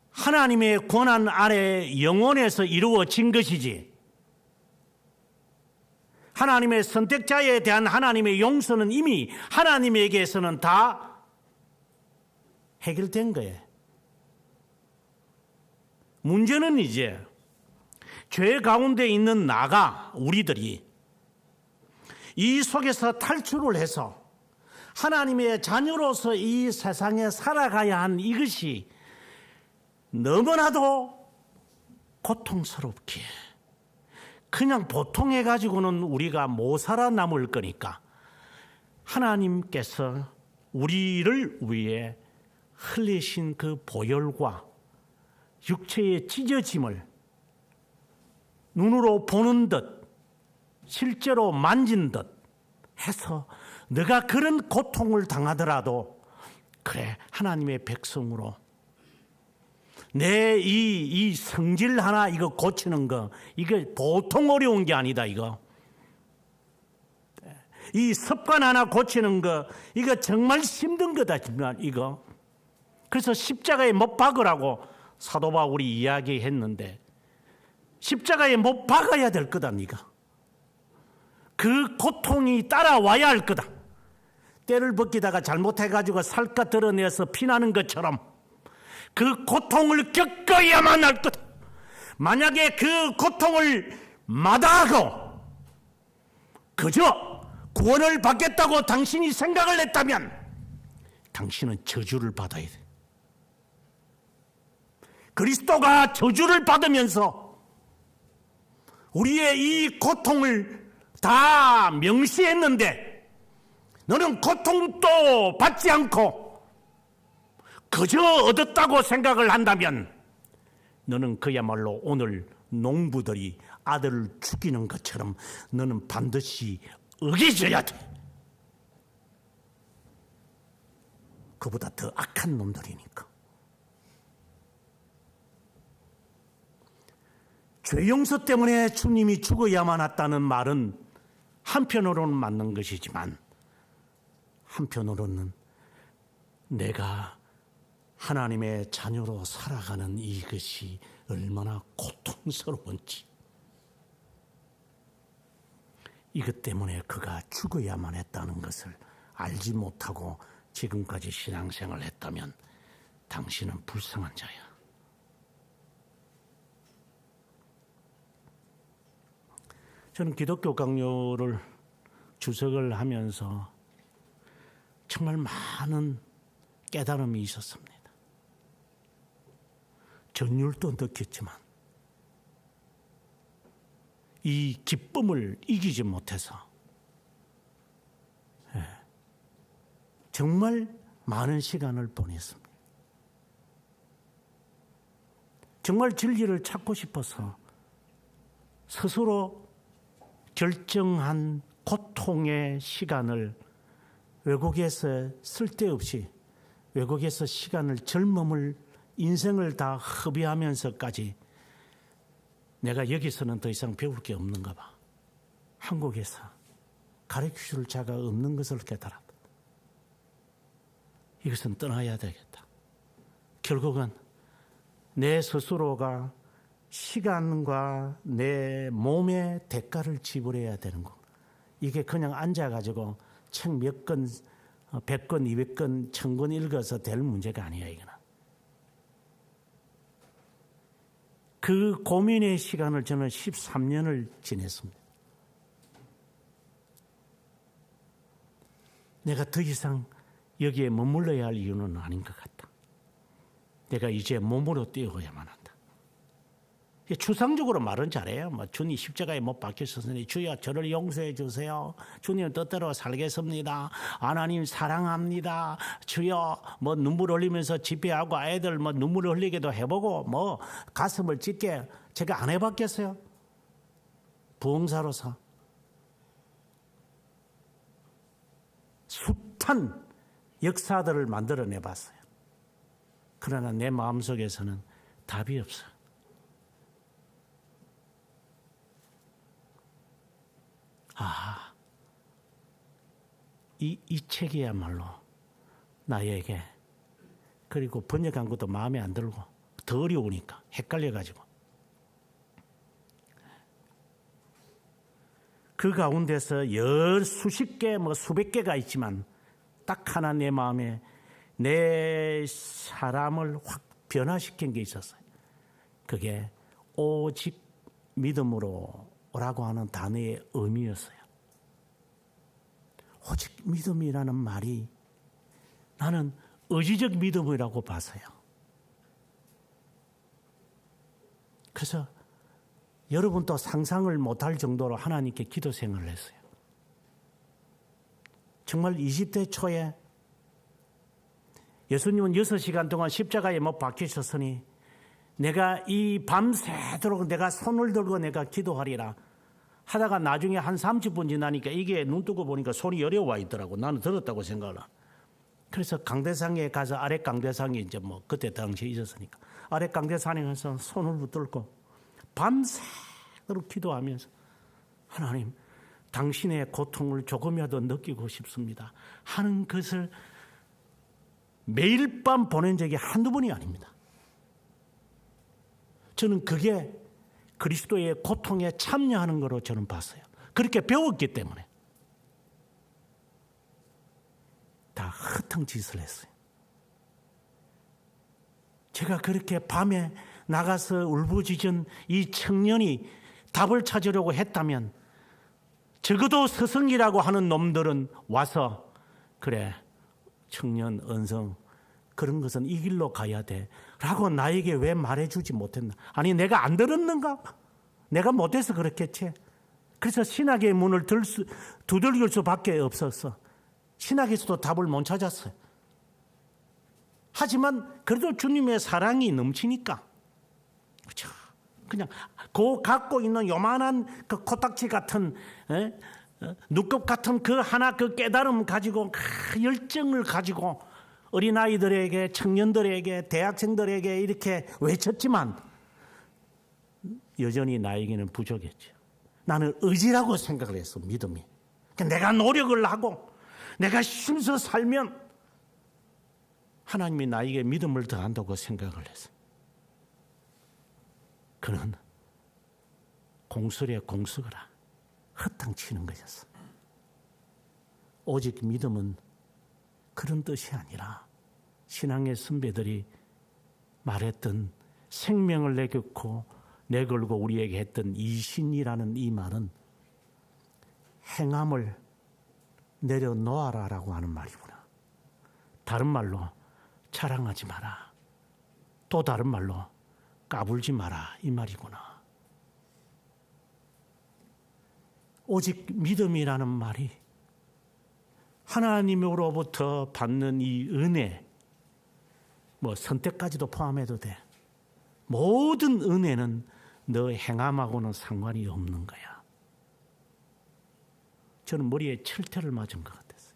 하나님의 권한 아래 영원에서 이루어진 것이지 하나님의 선택자에 대한 하나님의 용서는 이미 하나님에게서는 다 해결된 거예요. 문제는 이제 죄 가운데 있는 나가 우리들이 이 속에서 탈출을 해서 하나님의 자녀로서 이 세상에 살아가야 한 이것이 너무나도 고통스럽기에 그냥 보통 해가지고는 우리가 못 살아남을 거니까 하나님께서 우리를 위해 흘리신 그 보혈과 육체의 찢어짐을 눈으로 보는 듯 실제로 만진 듯 해서 네가 그런 고통을 당하더라도 그래, 하나님의 백성으로 내 이 성질 하나 이거 고치는 거, 이게 보통 어려운 게 아니다. 이거 이 습관 하나 고치는 거, 이거 정말 힘든 거다. 정말 이거. 그래서 십자가에 못 박으라고 사도 바울이 이야기했는데, 십자가에 못 박아야 될 거다. 네가 그 고통이 따라와야 할 거다. 때를 벗기다가 잘못해가지고 살갗 드러내서 피나는 것처럼 그 고통을 겪어야만 할 거다. 만약에 그 고통을 마다하고 그저 구원을 받겠다고 당신이 생각을 했다면 당신은 저주를 받아야 돼. 그리스도가 저주를 받으면서 우리의 이 고통을 다 명시했는데 너는 고통도 받지 않고 그저 얻었다고 생각을 한다면 너는 그야말로 오늘 농부들이 아들을 죽이는 것처럼 너는 반드시 어겨져야 돼. 그보다 더 악한 놈들이니까. 죄 용서 때문에 주님이 죽어야만 했다는 말은 한편으로는 맞는 것이지만 한편으로는 내가 하나님의 자녀로 살아가는 이것이 얼마나 고통스러운지, 이것 때문에 그가 죽어야만 했다는 것을 알지 못하고 지금까지 신앙생활을 했다면 당신은 불쌍한 자야. 저는 기독교 강요를 주석을 하면서 정말 많은 깨달음이 있었습니다. 전율도 느꼈지만 이 기쁨을 이기지 못해서 정말 많은 시간을 보냈습니다. 정말 진리를 찾고 싶어서 스스로 결정한 고통의 시간을 외국에서 쓸데없이 외국에서 시간을 젊음을 인생을 다 허비하면서까지 내가 여기서는 더 이상 배울 게 없는가 봐. 한국에서 가르쳐줄 자가 없는 것을 깨달았다. 이것은 떠나야 되겠다. 결국은 내 스스로가 시간과 내 몸의 대가를 지불해야 되는 거. 이게 그냥 앉아가지고 책 몇 권, 100권, 200권, 1000권 읽어서 될 문제가 아니야, 이거는. 그 고민의 시간을 저는 13년을 지냈습니다. 내가 더 이상 여기에 머물러야 할 이유는 아닌 것 같다. 내가 이제 몸으로 뛰어야만 한다. 추상적으로 말은 잘해요. 주님 십자가에 못 박히셨으니 주여 저를 용서해 주세요. 주님 뜻대로 살겠습니다. 하나님 사랑합니다. 주여 눈물 흘리면서 집회하고 애들 눈물 흘리게도 해보고 가슴을 찢게 제가 안 해봤겠어요? 부흥사로서 숱한 역사들을 만들어내봤어요. 그러나 내 마음속에서는 답이 없어요. 이 책이야말로 나에게, 그리고 번역한 것도 마음에 안 들고 더 어려우니까 헷갈려가지고 그 가운데서 수십 개 수백 개가 있지만 딱 하나 내 마음에 내 사람을 확 변화시킨 게 있었어요. 그게 오직 믿음으로 라고 하는 단어의 의미였어요. 오직 믿음이라는 말이 나는 의지적 믿음이라고 봐서요. 그래서 여러분도 상상을 못할 정도로 하나님께 기도 생활을 했어요. 정말 20대 초에 예수님은 6시간 동안 십자가에 못 박히셨으니 내가 이 밤새도록 내가 손을 들고 내가 기도하리라 하다가 나중에 한 30분 지나니까 이게 눈 뜨고 보니까 손이 여려와 있더라고. 나는 들었다고 생각을. 그래서 강대상에 가서 아래 강대상에 이제 뭐 그때 당시에 있었으니까 아래 강대상에 가서 손을 붙들고 밤새도록 기도하면서 하나님 당신의 고통을 조금이라도 느끼고 싶습니다 하는 것을 매일 밤 보낸 적이 한두 번이 아닙니다. 저는 그게 그리스도의 고통에 참여하는 거로 저는 봤어요. 그렇게 배웠기 때문에. 다 허탕 짓을 했어요. 제가 그렇게 밤에 나가서 울부짖은 이 청년이 답을 찾으려고 했다면 적어도 스승이라고 하는 놈들은 와서 그래 청년 언성 그런 것은 이 길로 가야 돼 라고 나에게 왜 말해주지 못했나. 아니 내가 안 들었는가? 내가 못해서 그렇겠지. 그래서 신학의 문을 두들길 수밖에 없었어. 신학에서도 답을 못 찾았어요. 하지만 그래도 주님의 사랑이 넘치니까 그렇죠. 그냥 그 갖고 있는 요만한 그 코딱지 같은 누껍 같은 그 하나 그 깨달음 가지고 열정을 가지고 어린아이들에게 청년들에게 대학생들에게 이렇게 외쳤지만 여전히 나에게는 부족했죠. 나는 의지라고 생각을 했어. 믿음이. 내가 노력을 하고 내가 힘써 살면 하나님이 나에게 믿음을 더한다고 생각을 했어. 그는 공설에 공석으라 허탕치는 것이었어. 오직 믿음은 그런 뜻이 아니라 신앙의 선배들이 말했던 생명을 내놓고 내걸고 우리에게 했던 이신이라는 이 말은 행함을 내려놓아라라고 하는 말이구나. 다른 말로 자랑하지 마라. 또 다른 말로 까불지 마라 이 말이구나. 오직 믿음이라는 말이 하나님으로부터 받는 이 은혜, 뭐 선택까지도 포함해도 돼. 모든 은혜는 너 행함하고는 상관이 없는 거야. 저는 머리에 철퇴를 맞은 것 같았어요.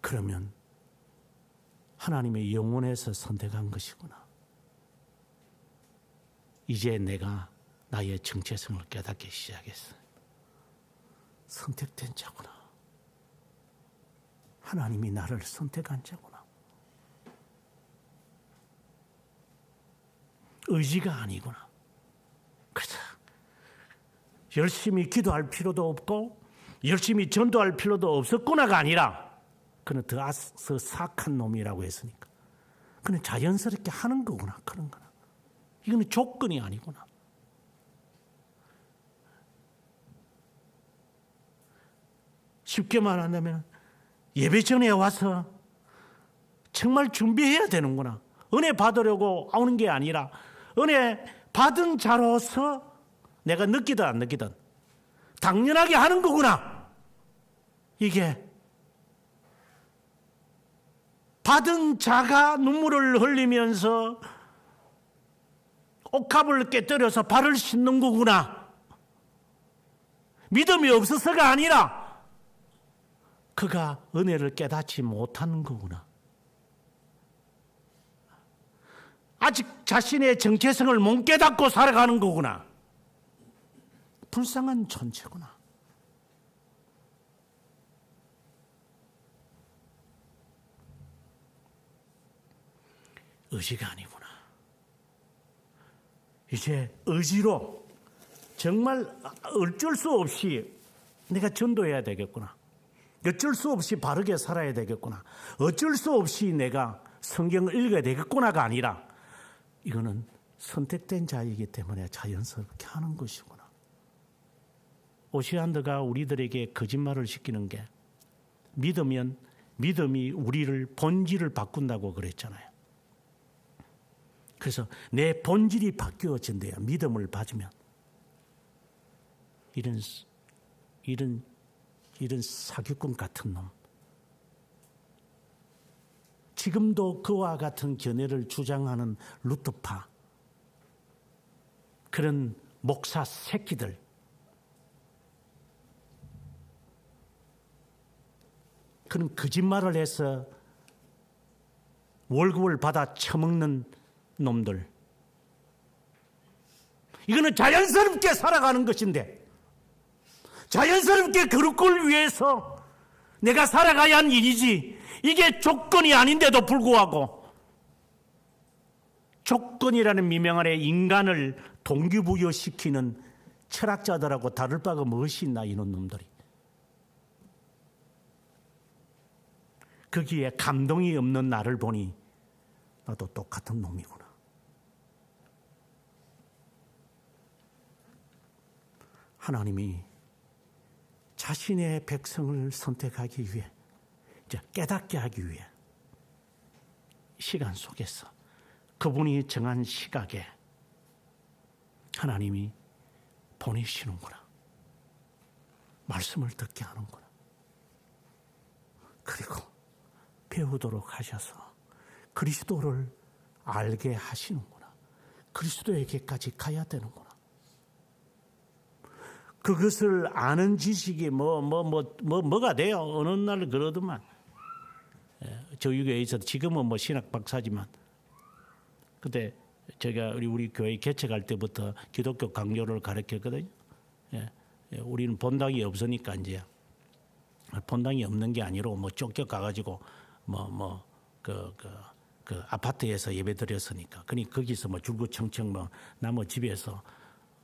그러면 하나님의 영혼에서 선택한 것이구나. 이제 내가 나의 정체성을 깨닫기 시작했어요. 선택된 자구나. 하나님이 나를 선택한 자구나. 의지가 아니구나. 그래서 열심히 기도할 필요도 없고 열심히 전도할 필요도 없었구나가 아니라 그는 더 사악한 놈이라고 했으니까 그는 자연스럽게 하는 거구나. 그런 거나. 이거는 조건이 아니구나. 쉽게 말한다면 예배 전에 와서 정말 준비해야 되는구나. 은혜 받으려고 오는 게 아니라 은혜 받은 자로서 내가 느끼든 안 느끼든 당연하게 하는 거구나. 이게 받은 자가 눈물을 흘리면서 옥합을 깨뜨려서 발을 씻는 거구나. 믿음이 없어서가 아니라 그가 은혜를 깨닫지 못하는 거구나. 아직 자신의 정체성을 못 깨닫고 살아가는 거구나. 불쌍한 존재구나. 의지가 아니구나. 이제 의지로 정말 어쩔 수 없이 내가 전도해야 되겠구나. 어쩔 수 없이 바르게 살아야 되겠구나. 어쩔 수 없이 내가 성경을 읽어야 되겠구나가 아니라 이거는 선택된 자이기 때문에 자연스럽게 하는 것이구나. 오시안드가 우리들에게 거짓말을 시키는 게 믿으면 믿음이 우리를 본질을 바꾼다고 그랬잖아요. 그래서 내 본질이 바뀌어진대요. 믿음을 받으면. 이런 사기꾼 같은 놈. 지금도 그와 같은 견해를 주장하는 루터파, 그런 목사 새끼들, 그런 거짓말을 해서 월급을 받아 처먹는 놈들, 이거는 자연스럽게 살아가는 것인데, 자연스럽게 그걸 위해서 내가 살아가야 하는 일이지, 이게 조건이 아닌데도 불구하고 조건이라는 미명 아래 인간을 동기부여시키는 철학자들하고 다를 바가 무엇이 있나, 이런 놈들이. 거기에 감동이 없는 나를 보니 나도 똑같은 놈이구나. 하나님이 자신의 백성을 선택하기 위해, 이제 깨닫게 하기 위해 시간 속에서 그분이 정한 시각에 하나님이 보내시는구나. 말씀을 듣게 하는구나. 그리고 배우도록 하셔서 그리스도를 알게 하시는구나. 그리스도에게까지 가야 되는구나. 그것을 아는 지식이 뭐가 돼요. 어느 날 그러더만. 저유교에 있어도 지금은 신학 박사지만, 그때 제가 우리 교회 개척할 때부터 기독교 강요를 가르쳤거든요. 우리는 본당이 없으니까 이제 본당이 없는 게 아니라 쫓겨가가지고 그 아파트에서 예배드렸으니까. 그러니 거기서 줄구청청 나무 집에서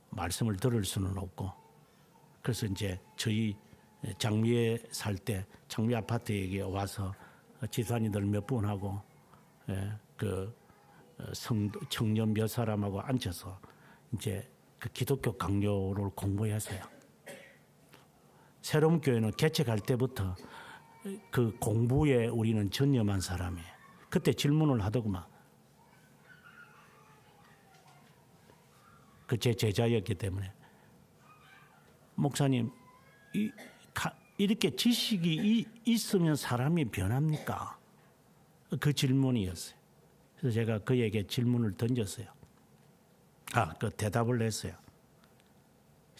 말씀을 들을 수는 없고, 그래서 이제 저희 장미에 살 때 장미 아파트에 와서 집사님들 몇 분하고 그 청년 몇 사람하고 앉아서 이제 그 기독교 강요를 공부했어요. 새로운 교회는 개척할 때부터 그 공부에 우리는 전념한 사람이에요. 그때 질문을 하더구만. 그 제 제자였기 때문에, 목사님, 이렇게 지식이 있으면 사람이 변합니까? 그 질문이었어요. 그래서 제가 그에게 질문을 던졌어요. 그 대답을 했어요.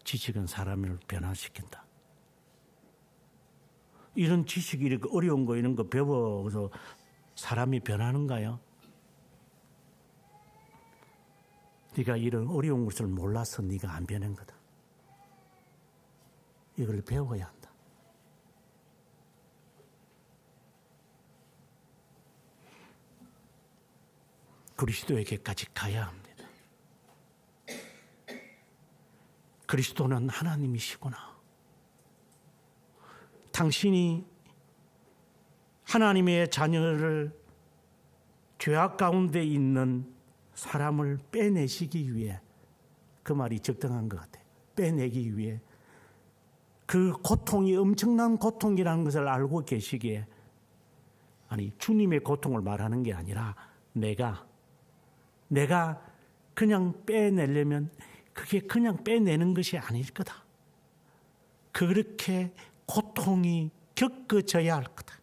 지식은 사람을 변화시킨다. 이런 지식이 이렇게 어려운 거, 이런 거 배워서 사람이 변하는가요? 네가 이런 어려운 것을 몰라서 네가 안 변한 거다. 이걸 배워야 한다. 그리스도에게까지 가야 합니다. 그리스도는 하나님이시구나. 당신이 하나님의 자녀를 죄악 가운데 있는 사람을 빼내시기 위해, 그 말이 적당한 것 같아요. 빼내기 위해 그 고통이 엄청난 고통이라는 것을 알고 계시기에, 아니 주님의 고통을 말하는 게 아니라 내가 그냥 빼내려면 그게 그냥 빼내는 것이 아닐 거다. 그렇게 고통이 겪어져야 할 거다.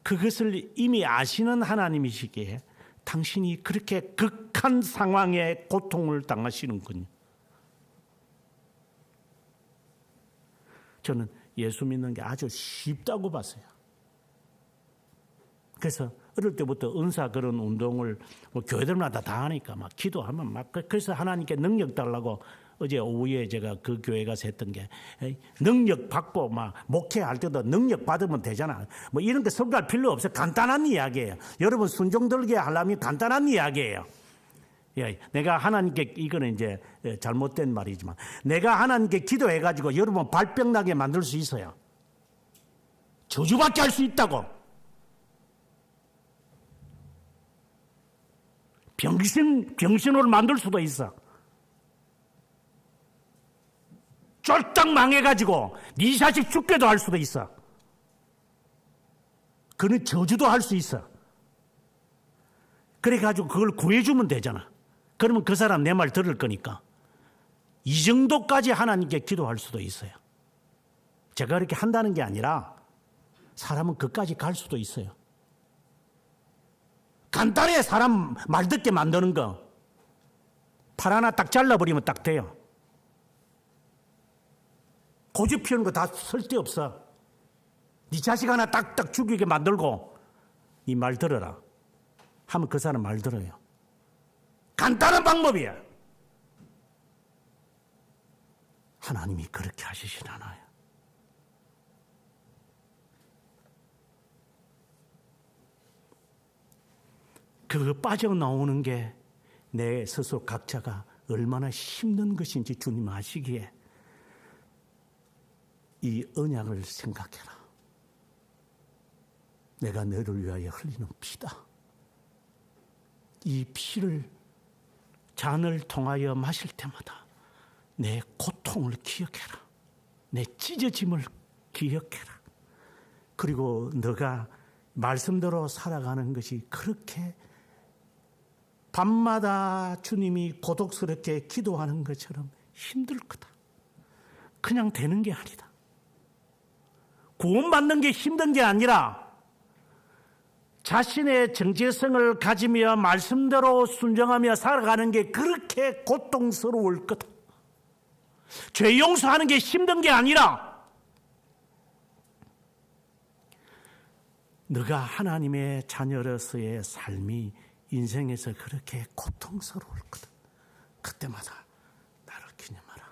그것을 이미 아시는 하나님이시기에 당신이 그렇게 극한 상황에 고통을 당하시는군요. 저는 예수 믿는 게 아주 쉽다고 봤어요. 그래서 어릴 때부터 은사 그런 운동을 교회들마다 다 하니까 막 기도하면 그래서 하나님께 능력 달라고 어제 오후에 제가 그 교회 가서 했던 게, 능력 받고 목회할 때도 능력 받으면 되잖아. 이런 거 설교할 필요 없어요. 간단한 이야기예요. 여러분 순종들게 하려면 간단한 이야기예요. 내가 하나님께, 이거는 이제 잘못된 말이지만, 내가 하나님께 기도해가지고 여러분 발병 나게 만들 수 있어요. 저주받게 할 수 있다고. 병신으로 만들 수도 있어. 쫄딱 망해가지고 네 자식 죽게도 할 수도 있어. 그는 저주도 할 수 있어. 그래가지고 그걸 구해주면 되잖아. 그러면 그 사람 내 말 들을 거니까. 이 정도까지 하나님께 기도할 수도 있어요. 제가 그렇게 한다는 게 아니라 사람은 그까지 갈 수도 있어요. 간단해. 사람 말 듣게 만드는 거. 팔 하나 딱 잘라버리면 딱 돼요. 고집 피우는 거 다 쓸데없어. 네 자식 하나 딱딱 죽이게 만들고 이 말 들어라 하면 그 사람 말 들어요. 간단한 방법이야. 하나님이 그렇게 하시진 않아요. 그 빠져나오는 게 내 스스로 각자가 얼마나 힘든 것인지 주님 아시기에 이 언약을 생각해라. 내가 너를 위하여 흘리는 피다. 이 피를 잔을 통하여 마실 때마다 내 고통을 기억해라. 내 찢어짐을 기억해라. 그리고 너가 말씀대로 살아가는 것이 그렇게 밤마다 주님이 고독스럽게 기도하는 것처럼 힘들 거다. 그냥 되는 게 아니다. 구원받는 게 힘든 게 아니라 자신의 정체성을 가지며 말씀대로 순종하며 살아가는 게 그렇게 고통스러울 거다. 죄 용서하는 게 힘든 게 아니라 너가 하나님의 자녀로서의 삶이 인생에서 그렇게 고통스러울 거다. 그때마다 나를 기념하라.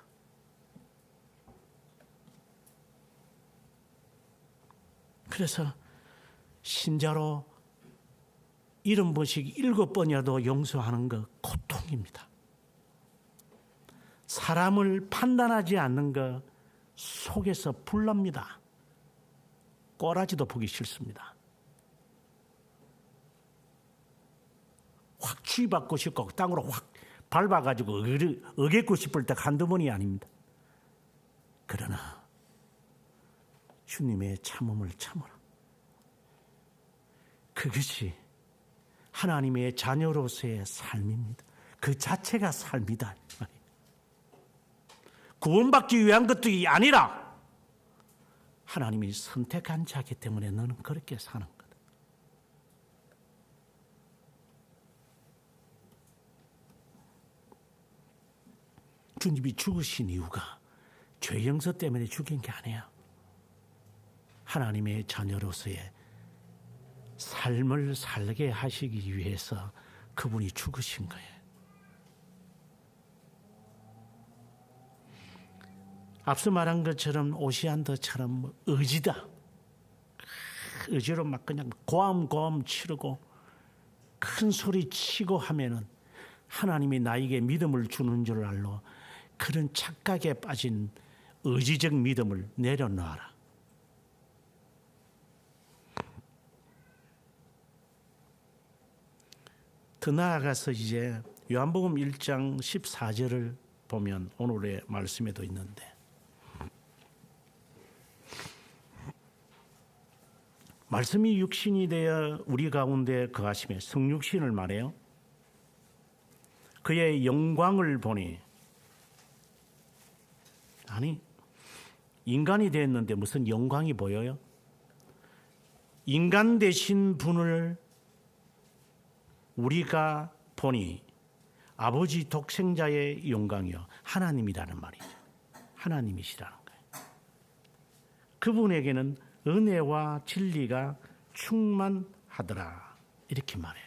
그래서 신자로 70번씩 7번이라도 용서하는 것 고통입니다. 사람을 판단하지 않는 것 속에서 불납니다. 꼬라지도 보기 싫습니다. 확 취받고 싶고 땅으로 확 밟아가지고 어겠고 싶을 때 한두 번이 아닙니다. 그러나 주님의 참음을 참으라. 그것이 하나님의 자녀로서의 삶입니다. 그 자체가 삶이다. 구원받기 위한 것들이 아니라 하나님이 선택한 자이기 때문에 너는 그렇게 사는 거다. 주님이 죽으신 이유가 죄 용서 때문에 죽인 게 아니에요. 하나님의 자녀로서의 삶을 살게 하시기 위해서 그분이 죽으신 거예요. 앞서 말한 것처럼 오시안더처럼 의지다. 의지로 막 그냥 고함 치르고 큰 소리 치고 하면은 하나님이 나에게 믿음을 주는 줄 알고 그런 착각에 빠진 의지적 믿음을 내려놓아라. 더 나아가서 이제 요한복음 1장 14절을 보면 오늘의 말씀에도 있는데 말씀이 육신이 되어 우리 가운데 거하시며 성육신을 말해요. 그의 영광을 보니 아니 인간이 됐는데 무슨 영광이 보여요? 인간 되신 분을 우리가 보니 아버지 독생자의 영광이요 하나님이라는 말이죠. 하나님이시라는 거예요. 그분에게는 은혜와 진리가 충만하더라 이렇게 말해요.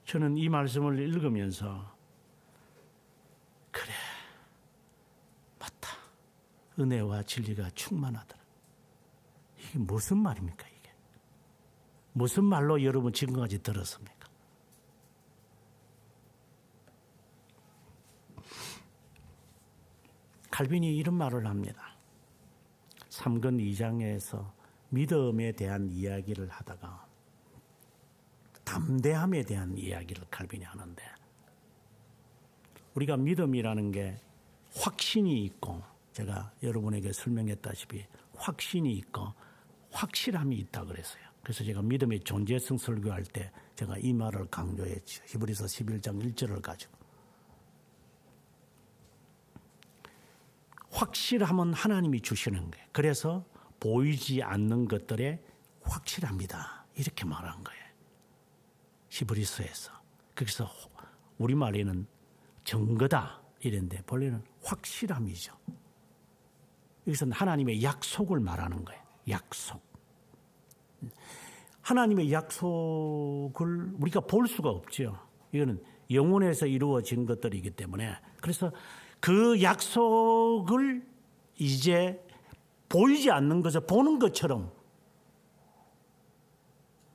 저는 이 말씀을 읽으면서 그래 맞다. 은혜와 진리가 충만하더라. 이게 무슨 말입니까? 이게 무슨 말로 여러분 지금까지 들었습니까? 칼빈이 이런 말을 합니다. 3권 2장에서 믿음에 대한 이야기를 하다가 담대함에 대한 이야기를 칼빈이 하는데 우리가 믿음이라는 게 확신이 있고 제가 여러분에게 설명했다시피 확신이 있고 확실함이 있다 그랬어요. 그래서 제가 믿음의 존재성 설교할 때 제가 이 말을 강조했죠. 히브리서 11장 1절을 가지고. 확실함은 하나님이 주시는 거예요. 그래서 보이지 않는 것들에 확실합니다. 이렇게 말한 거예요. 히브리서에서. 거기서 우리말에는 증거다 이랬는데 본래는 확실함이죠. 여기서는 하나님의 약속을 말하는 거예요. 약속. 하나님의 약속을 우리가 볼 수가 없죠. 이거는 영혼에서 이루어진 것들이기 때문에. 그래서 그 약속을 이제 보이지 않는 것을 보는 것처럼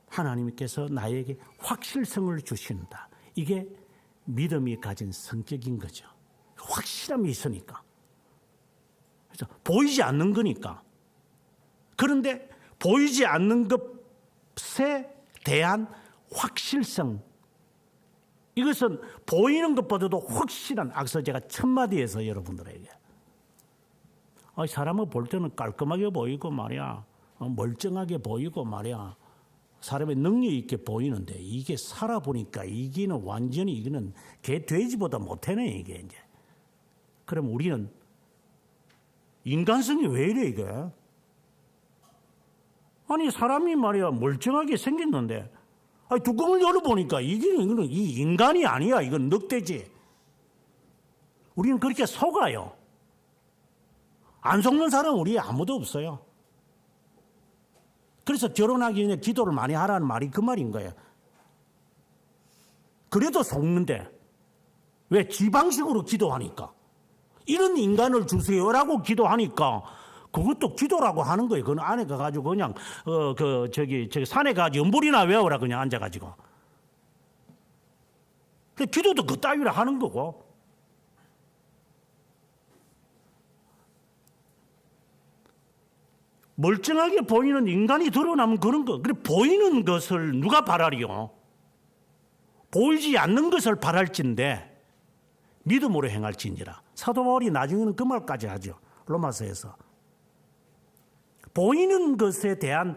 하나님께서 나에게 확실성을 주신다. 이게 믿음이 가진 성격인 거죠. 확실함이 있으니까. 그래서 보이지 않는 거니까. 그런데 보이지 않는 것에 대한 확실성, 이것은 보이는 것보다도 확실한, 앞서 제가 첫 마디에서 여러분들에게 사람을 볼 때는 깔끔하게 보이고 말이야, 멀쩡하게 보이고 말이야, 사람의 능력 있게 보이는데 이게 살아보니까 이게는 완전히 이거는 개 돼지보다 못하네 이게 이제. 그럼 우리는 인간성이 왜 이래 이게? 아니 사람이 말이야 멀쩡하게 생겼는데 뚜껑을 열어보니까 이거는 이 인간이 아니야. 이건 늑대지. 우리는 그렇게 속아요. 안 속는 사람은 우리 아무도 없어요. 그래서 결혼하기 전에 기도를 많이 하라는 말이 그 말인 거예요. 그래도 속는데 왜 지 방식으로 기도하니까 이런 인간을 주세요라고 기도하니까 그것도 기도라고 하는 거예요. 그 안에 가가지고 그냥 저기 산에 가서 연불이나 외우라 그냥 앉아가지고. 기도도 그 따위로 하는 거고. 멀쩡하게 보이는 인간이 드러나면 그런 거. 그래 보이는 것을 누가 바라리요? 보이지 않는 것을 바랄진데 믿음으로 행할지니라. 사도 바울이 나중에는 그 말까지 하죠. 로마서에서. 보이는 것에 대한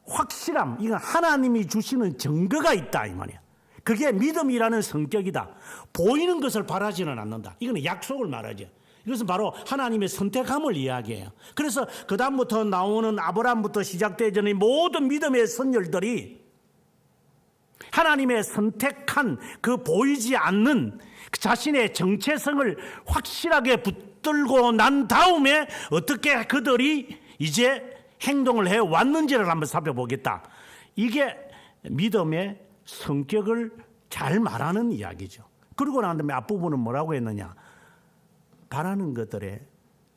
확실함, 이건 하나님이 주시는 증거가 있다 이 말이야. 그게 믿음이라는 성격이다. 보이는 것을 바라지는 않는다. 이거는 약속을 말하죠. 이것은 바로 하나님의 선택함을 이야기해요. 그래서 그 다음부터 나오는 아브라함부터 시작되는 모든 믿음의 선열들이 하나님의 선택한 그 보이지 않는 자신의 정체성을 확실하게 붙들고 난 다음에 어떻게 그들이 이제 행동을 해왔는지를 한번 살펴보겠다. 이게 믿음의 성격을 잘 말하는 이야기죠. 그러고 난 다음에 앞부분은 뭐라고 했느냐. 바라는 것들의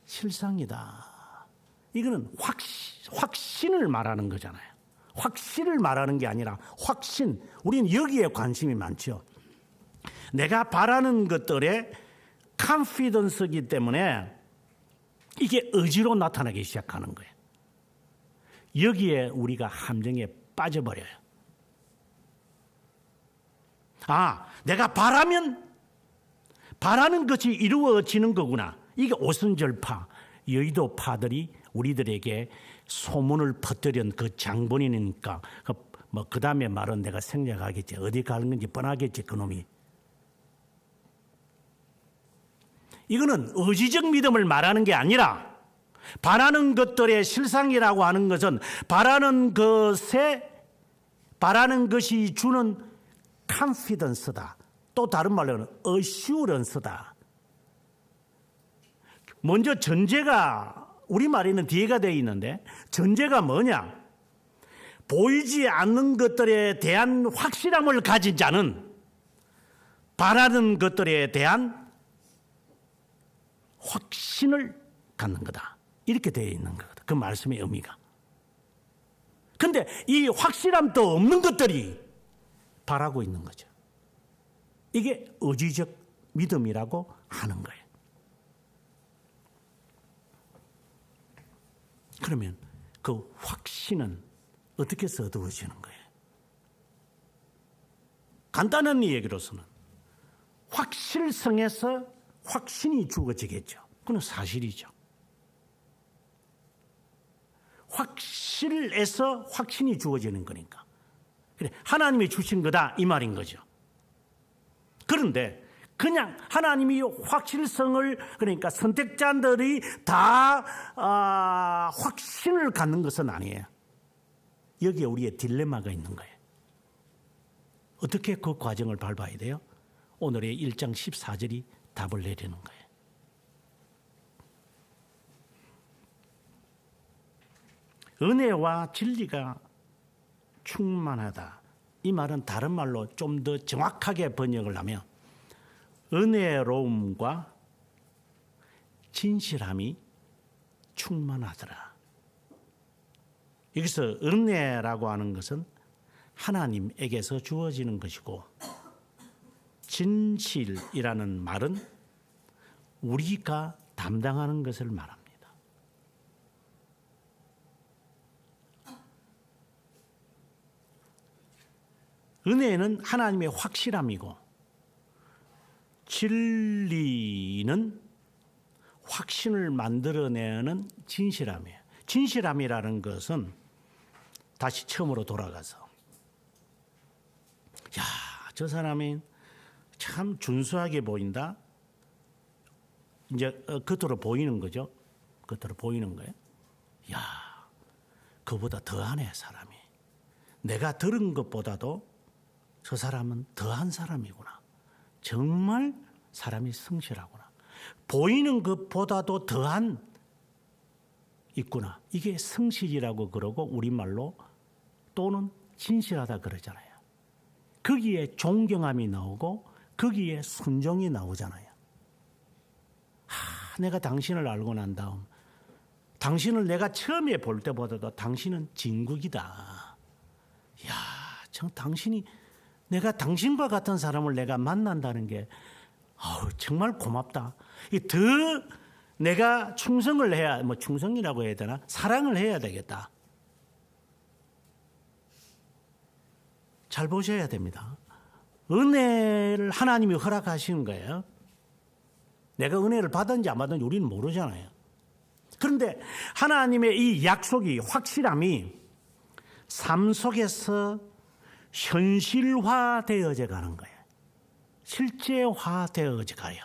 실상이다. 이거는 확신을 말하는 거잖아요. 확신을 말하는 게 아니라 확신. 우리는 여기에 관심이 많죠. 내가 바라는 것들의 컨피던스이기 때문에 이게 의지로 나타나기 시작하는 거예요. 여기에 우리가 함정에 빠져버려요. 내가 바라는 것이 이루어지는 거구나. 이게 오순절파, 여의도파들이 우리들에게 소문을 퍼뜨린 그 장본인이니까 그 다음에 말은 내가 생략하겠지. 어디 가는 건지 뻔하겠지 그놈이. 이거는 의지적 믿음을 말하는 게 아니라 바라는 것들의 실상이라고 하는 것은 바라는 것이 주는 컨피던스다. 또 다른 말로는 어슈런스다. 먼저 전제가 우리말에는 뒤에가 되어 있는데 전제가 뭐냐? 보이지 않는 것들에 대한 확실함을 가진 자는 바라는 것들에 대한 확신을 갖는 거다. 이렇게 되어 있는 거다. 그 말씀의 의미가. 그런데 이 확실함도 없는 것들이 바라고 있는 거죠. 이게 의지적 믿음이라고 하는 거예요. 그러면 그 확신은 어떻게 해서 얻어지는 거예요? 간단한 얘기로서는 확실성에서 확신이 주어지겠죠. 그건 사실이죠. 확실에서 확신이 주어지는 거니까. 그래, 하나님이 주신 거다 이 말인 거죠. 그런데 그냥 하나님이 확실성을, 그러니까 선택자들이 다 확신을 갖는 것은 아니에요. 여기에 우리의 딜레마가 있는 거예요. 어떻게 그 과정을 밟아야 돼요? 오늘의 1장 14절이 답을 내리는 거예요. 은혜와 진리가 충만하다. 이 말은 다른 말로 좀 더 정확하게 번역을 하면 은혜로움과 진실함이 충만하더라. 여기서 은혜라고 하는 것은 하나님에게서 주어지는 것이고 진실이라는 말은 우리가 담당하는 것을 말합니다. 은혜는 하나님의 확실함이고 진리는 확신을 만들어내는 진실함이에요. 진실함이라는 것은 다시 처음으로 돌아가서 야, 저 사람이 참 준수하게 보인다. 이제 겉으로 보이는 거죠. 겉으로 보이는 거예요. 야, 그보다 더하네 사람이. 내가 들은 것보다도 저 사람은 더한 사람이구나. 정말 사람이 성실하구나. 보이는 것보다도 더한 있구나. 이게 성실이라고 그러고 우리말로 또는 진실하다 그러잖아요. 거기에 존경함이 나오고 거기에 순종이 나오잖아요. 내가 당신을 알고 난 다음 당신을 내가 처음에 볼 때보다도 당신은 진국이다. 야, 참 당신이 내가 당신과 같은 사람을 내가 만난다는 게 정말 고맙다. 더 내가 충성을 해야, 충성이라고 해야 되나? 사랑을 해야 되겠다. 잘 보셔야 됩니다. 은혜를 하나님이 허락하시는 거예요. 내가 은혜를 받았는지 안 받았는지 우리는 모르잖아요. 그런데 하나님의 이 약속이, 확실함이 삶 속에서 현실화되어져 가는 거예요. 실제화되어져 가요.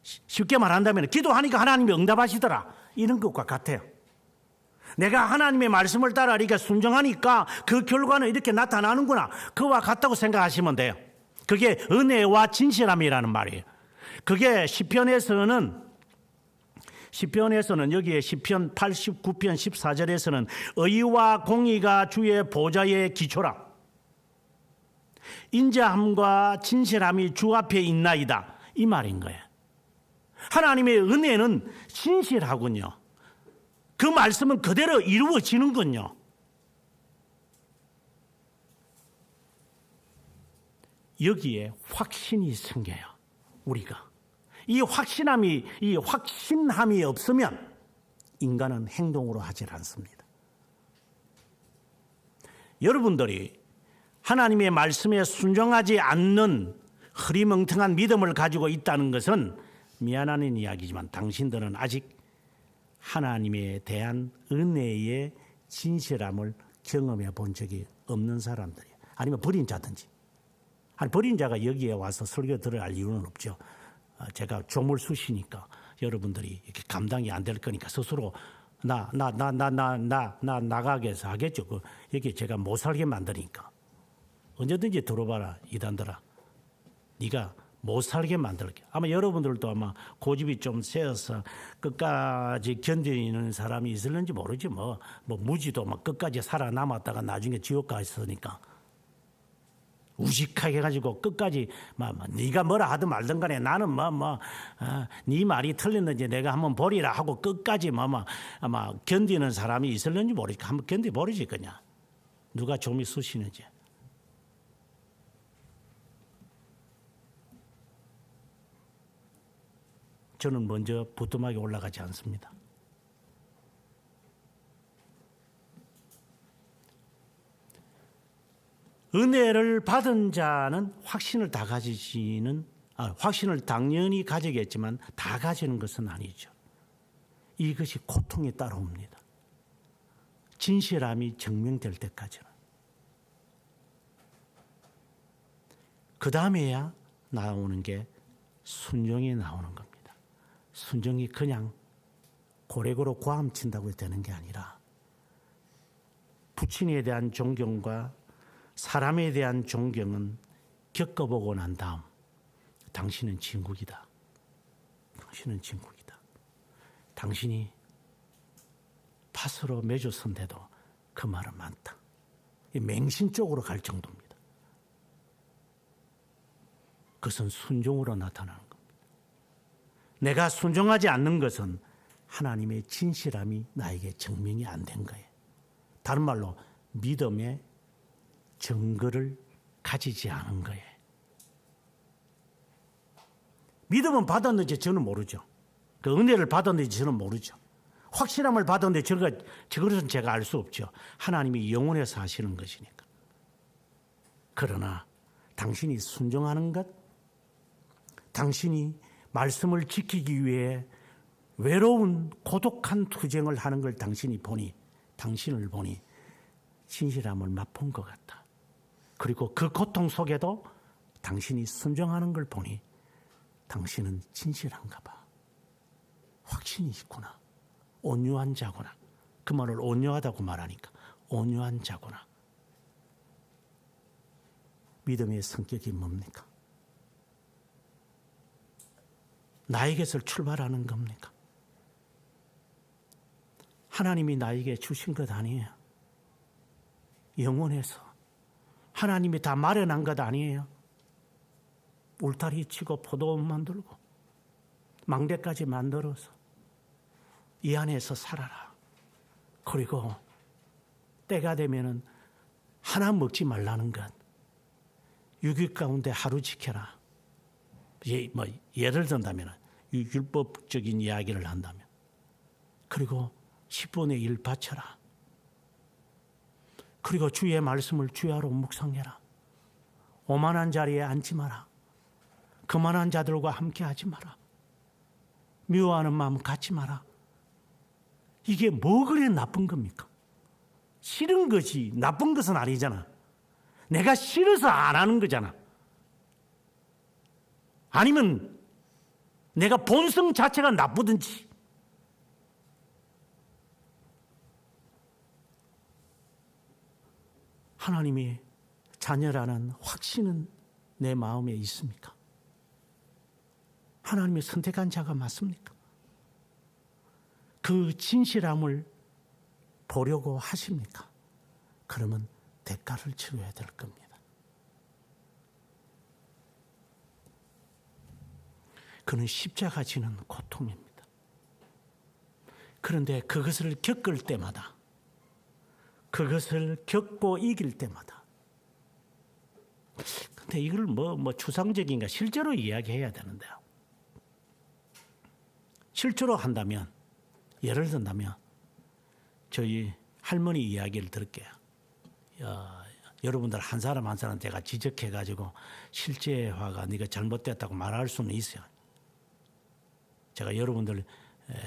쉽게 말한다면 기도하니까 하나님이 응답하시더라. 이런 것과 같아요. 내가 하나님의 말씀을 따라 이렇게 순종하니까 그 결과는 이렇게 나타나는구나. 그와 같다고 생각하시면 돼요. 그게 은혜와 진실함이라는 말이에요. 그게 시편에서는 여기에 시편 89편 14절에서는 의와 공의가 주의 보좌의 기초라. 인자함과 진실함이 주 앞에 있나이다. 이 말인 거예요. 하나님의 은혜는 진실하군요. 그 말씀은 그대로 이루어지는군요. 여기에 확신이 생겨요. 우리가. 이 확신함이 없으면 인간은 행동으로 하질 않습니다. 여러분들이 하나님의 말씀에 순종하지 않는 흐리멍텅한 믿음을 가지고 있다는 것은 미안한 이야기지만 당신들은 아직 하나님에 대한 은혜의 진실함을 경험해 본 적이 없는 사람들이에요. 아니면 버린 자든지. 버린 자가 여기에 와서 설교 들어갈 이유는 없죠. 제가 조물수시니까 여러분들이 이렇게 감당이 안 될 거니까 스스로 나가게 해서 하겠죠. 여기 제가 못 살게 만드니까. 언제든지 들어봐라, 이단들아. 네가 못 살게 만들게. 아마 여러분들도 아마 고집이 좀 세어서 끝까지 견디는 사람이 있을는지 모르지. 무지도 끝까지 살아남았다가 나중에 지옥 갔으니까. 우직하게 해가지고 끝까지 네가 뭐라 하든 말든 간에 나는 네 말이 틀렸는지 내가 한번 보리라 하고 끝까지 아마 견디는 사람이 있을는지 모르니까 한번 견뎌보리지 그냥. 누가 좀이 쑤시는지. 저는 먼저 부뚜막에 올라가지 않습니다. 은혜를 받은 자는 확신을 확신을 당연히 가지겠지만 다 가지는 것은 아니죠. 이것이 고통이 따라옵니다. 진실함이 증명될 때까지는. 그 다음에야 나오는 게 순종이 나오는 겁니다. 순종이 그냥 고래고로 고함친다고 되는 게 아니라 부친에 대한 존경과 사람에 대한 존경은 겪어보고 난 다음 당신은 진국이다. 당신은 진국이다. 당신이 팥으로 맺어선데도 그 말은 많다. 맹신 쪽으로 갈 정도입니다. 그것은 순종으로 나타나는 겁니다. 내가 순종하지 않는 것은 하나님의 진실함이 나에게 증명이 안 된 거예요. 다른 말로 믿음의 증거를 가지지 않은 거예요. 믿음은 받았는지 저는 모르죠. 그 은혜를 받았는지 저는 모르죠. 확실함을 받았는데 저것은 제가 알 수 없죠. 하나님이 영원해서 하시는 것이니까. 그러나 당신이 순종하는 것, 당신이 말씀을 지키기 위해 외로운 고독한 투쟁을 하는 걸 당신을 보니 진실함을 맛본 것 같다. 그리고 그 고통 속에도 당신이 순종하는 걸 보니 당신은 진실한가 봐. 확신이 있구나. 온유한 자구나. 그 말을 온유하다고 말하니까 온유한 자구나. 믿음의 성격이 뭡니까? 나에게서 출발하는 겁니까? 하나님이 나에게 주신 것 아니에요. 영원해서 하나님이 다 마련한 것 아니에요. 울타리 치고 포도원 만들고 망대까지 만들어서 이 안에서 살아라. 그리고 때가 되면은 하나 먹지 말라는 것. 6일 가운데 하루 지켜라. 예를 든다면 율법적인 이야기를 한다면. 그리고 10분의 1 바쳐라. 그리고 주의 말씀을 주야로 묵상해라. 오만한 자리에 앉지 마라. 거만한 자들과 함께 하지 마라. 미워하는 마음 갖지 마라. 이게 뭐 그래 나쁜 겁니까? 싫은 것이 나쁜 것은 아니잖아. 내가 싫어서 안 하는 거잖아. 아니면 내가 본성 자체가 나쁘든지. 하나님의 자녀라는 확신은 내 마음에 있습니까? 하나님의 선택한 자가 맞습니까? 그 진실함을 보려고 하십니까? 그러면 대가를 치러야 될 겁니다. 그는 십자가 지는 고통입니다. 그런데 그것을 겪을 때마다, 그것을 겪고 이길 때마다, 근데 이걸 뭐 추상적인가 실제로 이야기해야 되는데요. 실제로 한다면, 예를 든다면 저희 할머니 이야기를 들을게요. 여러분들 한 사람 한 사람 제가 지적해가지고 실제화가 네가 잘못됐다고 말할 수는 있어요. 제가 여러분들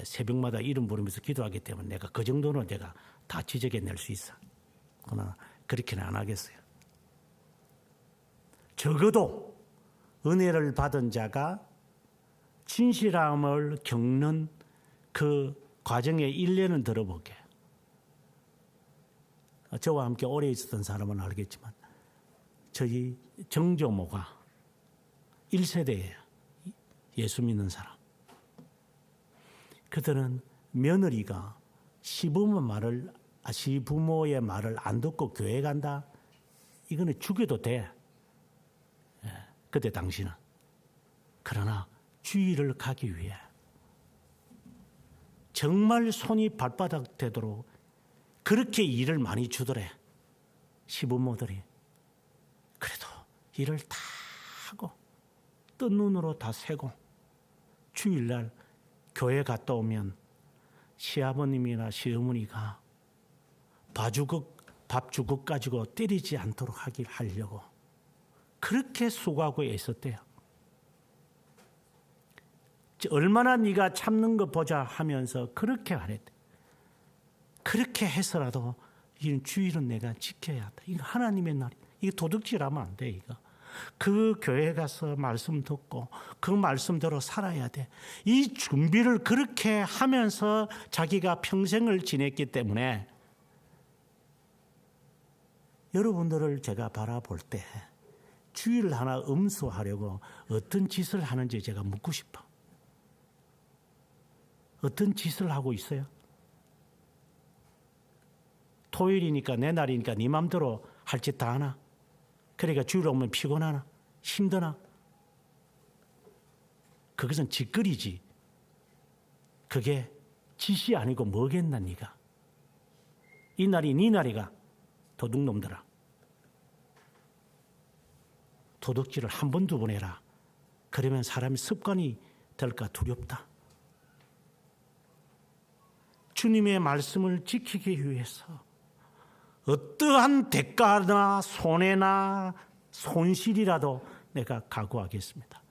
새벽마다 이름 부르면서 기도하기 때문에 내가 그 정도는 제가 다 지적해낼 수 있어. 그러나 그렇게는 안 하겠어요. 적어도 은혜를 받은 자가 진실함을 겪는 그 과정의 일례는 들어볼게요. 저와 함께 오래 있었던 사람은 알겠지만 저희 정조모가 1세대예요. 예수 믿는 사람. 그들은 며느리가 시부모의 말을 안 듣고 교회 간다? 이거는 죽여도 돼. 그때 당시는. 그러나 주일을 가기 위해 정말 손이 발바닥 되도록 그렇게 일을 많이 주더래. 시부모들이. 그래도 일을 다 하고 뜬 눈으로 다 세고 주일날 교회 갔다 오면 시아버님이나 시어머니가 밥주걱 가지고 때리지 않도록 하려고 그렇게 수고하고 애썼대요. 얼마나 네가 참는 거 보자 하면서 그렇게 하랬대. 그렇게 해서라도 이 주일은 내가 지켜야 한다. 이거 하나님의 날. 이거 도둑질하면 안 돼. 이거. 그 교회 가서 말씀 듣고 그 말씀대로 살아야 돼. 이 준비를 그렇게 하면서 자기가 평생을 지냈기 때문에 여러분들을 제가 바라볼 때 주의를 하나 엄수하려고 어떤 짓을 하는지 제가 묻고 싶어. 어떤 짓을 하고 있어요? 토요일이니까 내 날이니까 네 맘대로 할 짓 다 하나? 그러니까 주일 오면 피곤하나? 힘드나? 그것은 짓거리지. 그게 짓이 아니고 뭐겠나 네가. 이 날이 네 날이가. 도둑놈들아. 도둑질을 한 번, 두 번 해라. 그러면 사람이 습관이 될까 두렵다. 주님의 말씀을 지키기 위해서 어떠한 대가나 손해나 손실이라도 내가 각오하겠습니다.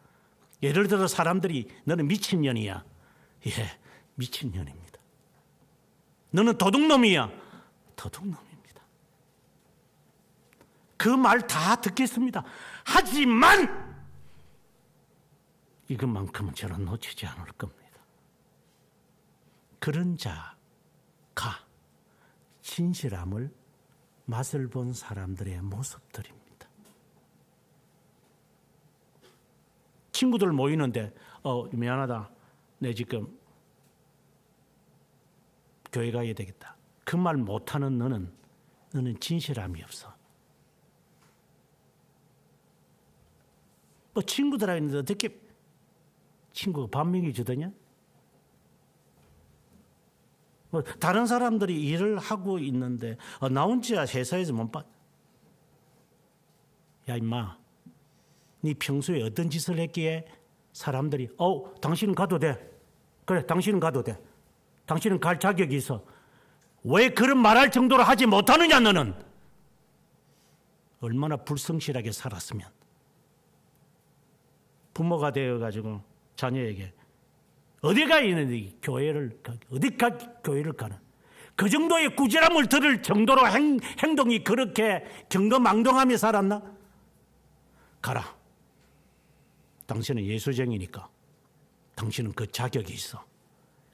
예를 들어 사람들이 너는 미친년이야. 예, 미친년입니다. 너는 도둑놈이야. 도둑놈입니다. 그 말 다 듣겠습니다. 하지만 이것만큼은 저는 놓치지 않을 겁니다. 그런 자가 진실함을 맛을 본 사람들의 모습들입니다. 친구들 모이는데 미안하다. 내 지금 교회 가야 되겠다. 그 말 못하는 너는 진실함이 없어. 뭐 친구들하고 있는데 어떻게 친구가 반명이 주더냐? 뭐 다른 사람들이 일을 하고 있는데 나 혼자 회사에서 못 봐. 야 임마, 네 평소에 어떤 짓을 했기에 사람들이 당신은 가도 돼. 그래, 당신은 가도 돼. 당신은 갈 자격이 있어. 왜 그런 말할 정도로 하지 못하느냐 너는. 얼마나 불성실하게 살았으면. 부모가 되어가지고 자녀에게 어디가 있는데 교회를 가는 그 정도의 꾸지람을 들을 정도로 행동이 그렇게 경거망동하며 살았나? 가라. 당신은 예수쟁이니까 당신은 그 자격이 있어.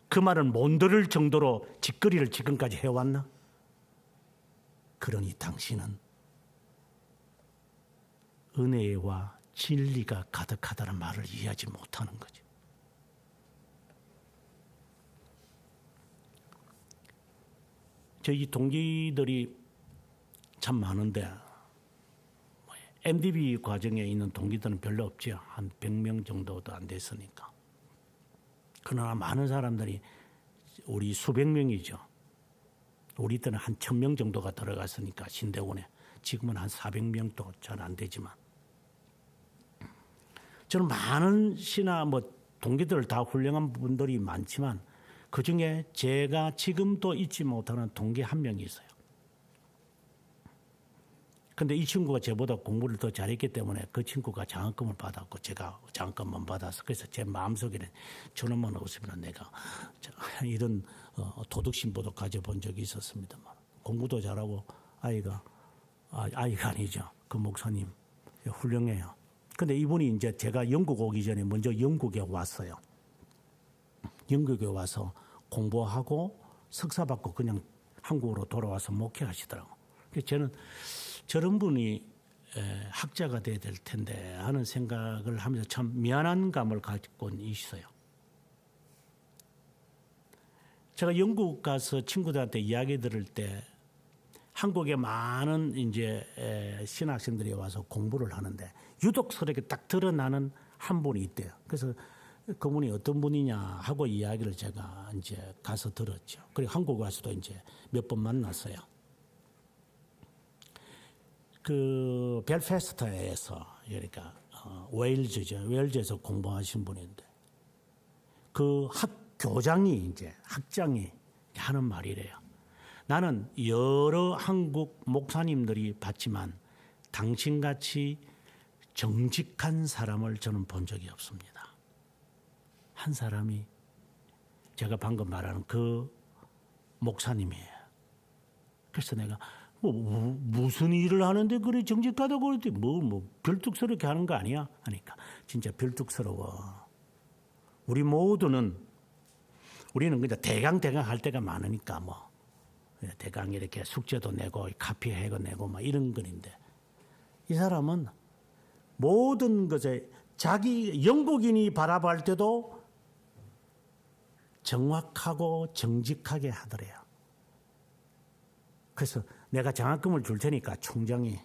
그 말은 못 들을 정도로 짓거리를 지금까지 해왔나? 그러니 당신은 은혜와 진리가 가득하다는 말을 이해하지 못하는 거죠. 저희 동기들이 참 많은데 MDB 과정에 있는 동기들은 별로 없죠. 한 100명 정도도 안 됐으니까. 그러나 많은 사람들이 우리 수백 명이죠. 우리 때는 한 1000명 정도가 들어갔으니까 신대원에. 지금은 한 400명도 잘 안 되지만. 저는 많은 시나 동기들 다 훌륭한 분들이 많지만 그중에 제가 지금도 잊지 못하는 동기 한 명이 있어요. 근데 이 친구가 저보다 공부를 더 잘했기 때문에 그 친구가 장학금을 받았고 제가 장학금만 받아서 그래서 제 마음속에는 저놈만 없으면 내가 이런 도덕심보도 가져본 적이 있었습니다만 공부도 잘하고 아이가 아니죠. 그 목사님 훌륭해요. 근데 이분이 이제 제가 영국 오기 전에 먼저 영국에 왔어요. 영국에 와서 공부하고 석사 받고 그냥 한국으로 돌아와서 목회하시더라고요. 그래서 저는 저런 분이 학자가 돼야 될 텐데 하는 생각을 하면서 참 미안한 감을 갖고 있어요. 제가 영국 가서 친구들한테 이야기 들을 때 한국에 많은 이제 신학생들이 와서 공부를 하는데 유독스럽게 딱 드러나는 한 분이 있대요. 그래서 그분이 어떤 분이냐 하고 이야기를 제가 이제 가서 들었죠. 그리고 한국 와서도 이제 몇 번 만났어요. 그 벨패스트에서 그러니까 웨일즈에서 공부하신 분인데 그 학교장이 이제 학장이 하는 말이래요. 나는 여러 한국 목사님들이 봤지만 당신같이 정직한 사람을 저는 본 적이 없습니다. 한 사람이 제가 방금 말하는 그 목사님이에요. 그래서 내가 무슨 일을 하는데 그래 정직하다고 그랬더니 별뚝스럽게 하는 거 아니야? 하니까 진짜 별뚝스러워. 우리는 그냥 대강 할 때가 많으니까 대강 이렇게 숙제도 내고 카피해고 내고 막 이런 글인데 이 사람은 모든 것에 자기 영국인이 바라볼 때도 정확하고 정직하게 하더래요. 그래서 내가 장학금을 줄 테니까 총장이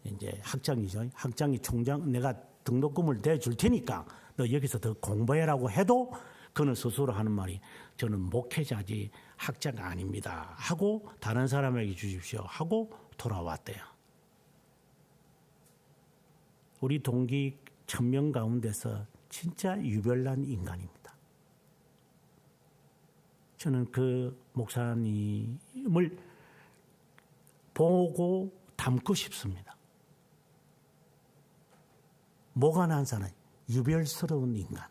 이제 학장이죠. 학장이 총장 내가 등록금을 대줄 테니까 너 여기서 더 공부해라고 해도 그는 스스로 하는 말이 저는 목회자지 학자가 아닙니다 하고 다른 사람에게 주십시오 하고 돌아왔대요. 우리 동기 1000명 가운데서 진짜 유별난 인간입니다. 저는 그 목사님을 보고 닮고 싶습니다. 뭐가 난 사람, 유별스러운 인간.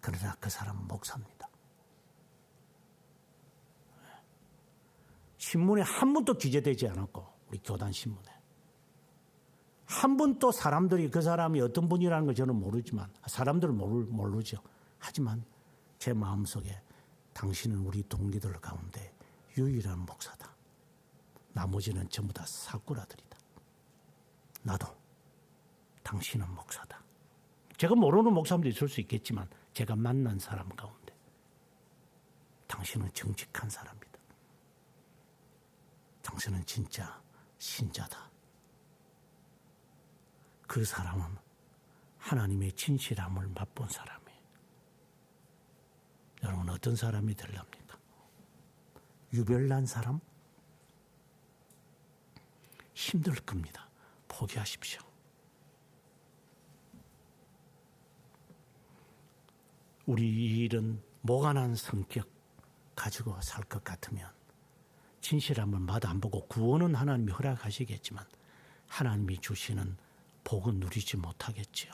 그러나 그 사람은 목사입니다. 신문에 한 번도 기재되지 않았고 우리 교단 신문에 한 번도 사람들이 그 사람이 어떤 분이라는 걸 저는 모르지만 사람들은 모르죠. 하지만 제 마음속에 당신은 우리 동기들 가운데 유일한 목사다. 나머지는 전부 다 사꾸라들이다. 나도 당신은 목사다. 제가 모르는 목사님도 있을 수 있겠지만 제가 만난 사람 가운데 당신은 정직한 사람이다. 당신은 진짜 신자다. 그 사람은 하나님의 진실함을 맛본 사람이에요. 여러분 어떤 사람이 되렵니까? 유별난 사람? 힘들 겁니다. 포기하십시오. 우리 일은 모간한 성격 가지고 살 것 같으면 진실함을 맛 안 보고 구원은 하나님이 허락하시겠지만 하나님이 주시는 복은 누리지 못하겠지요.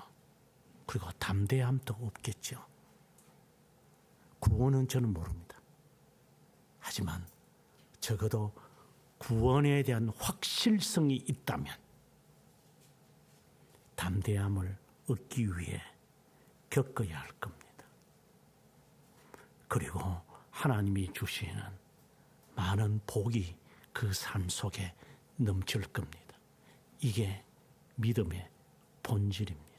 그리고 담대함도 없겠지요. 구원은 저는 모릅니다. 하지만 적어도 구원에 대한 확실성이 있다면 담대함을 얻기 위해 겪어야 할 겁니다. 그리고 하나님이 주시는 많은 복이 그 삶 속에 넘칠 겁니다. 이게 믿음의 본질입니다.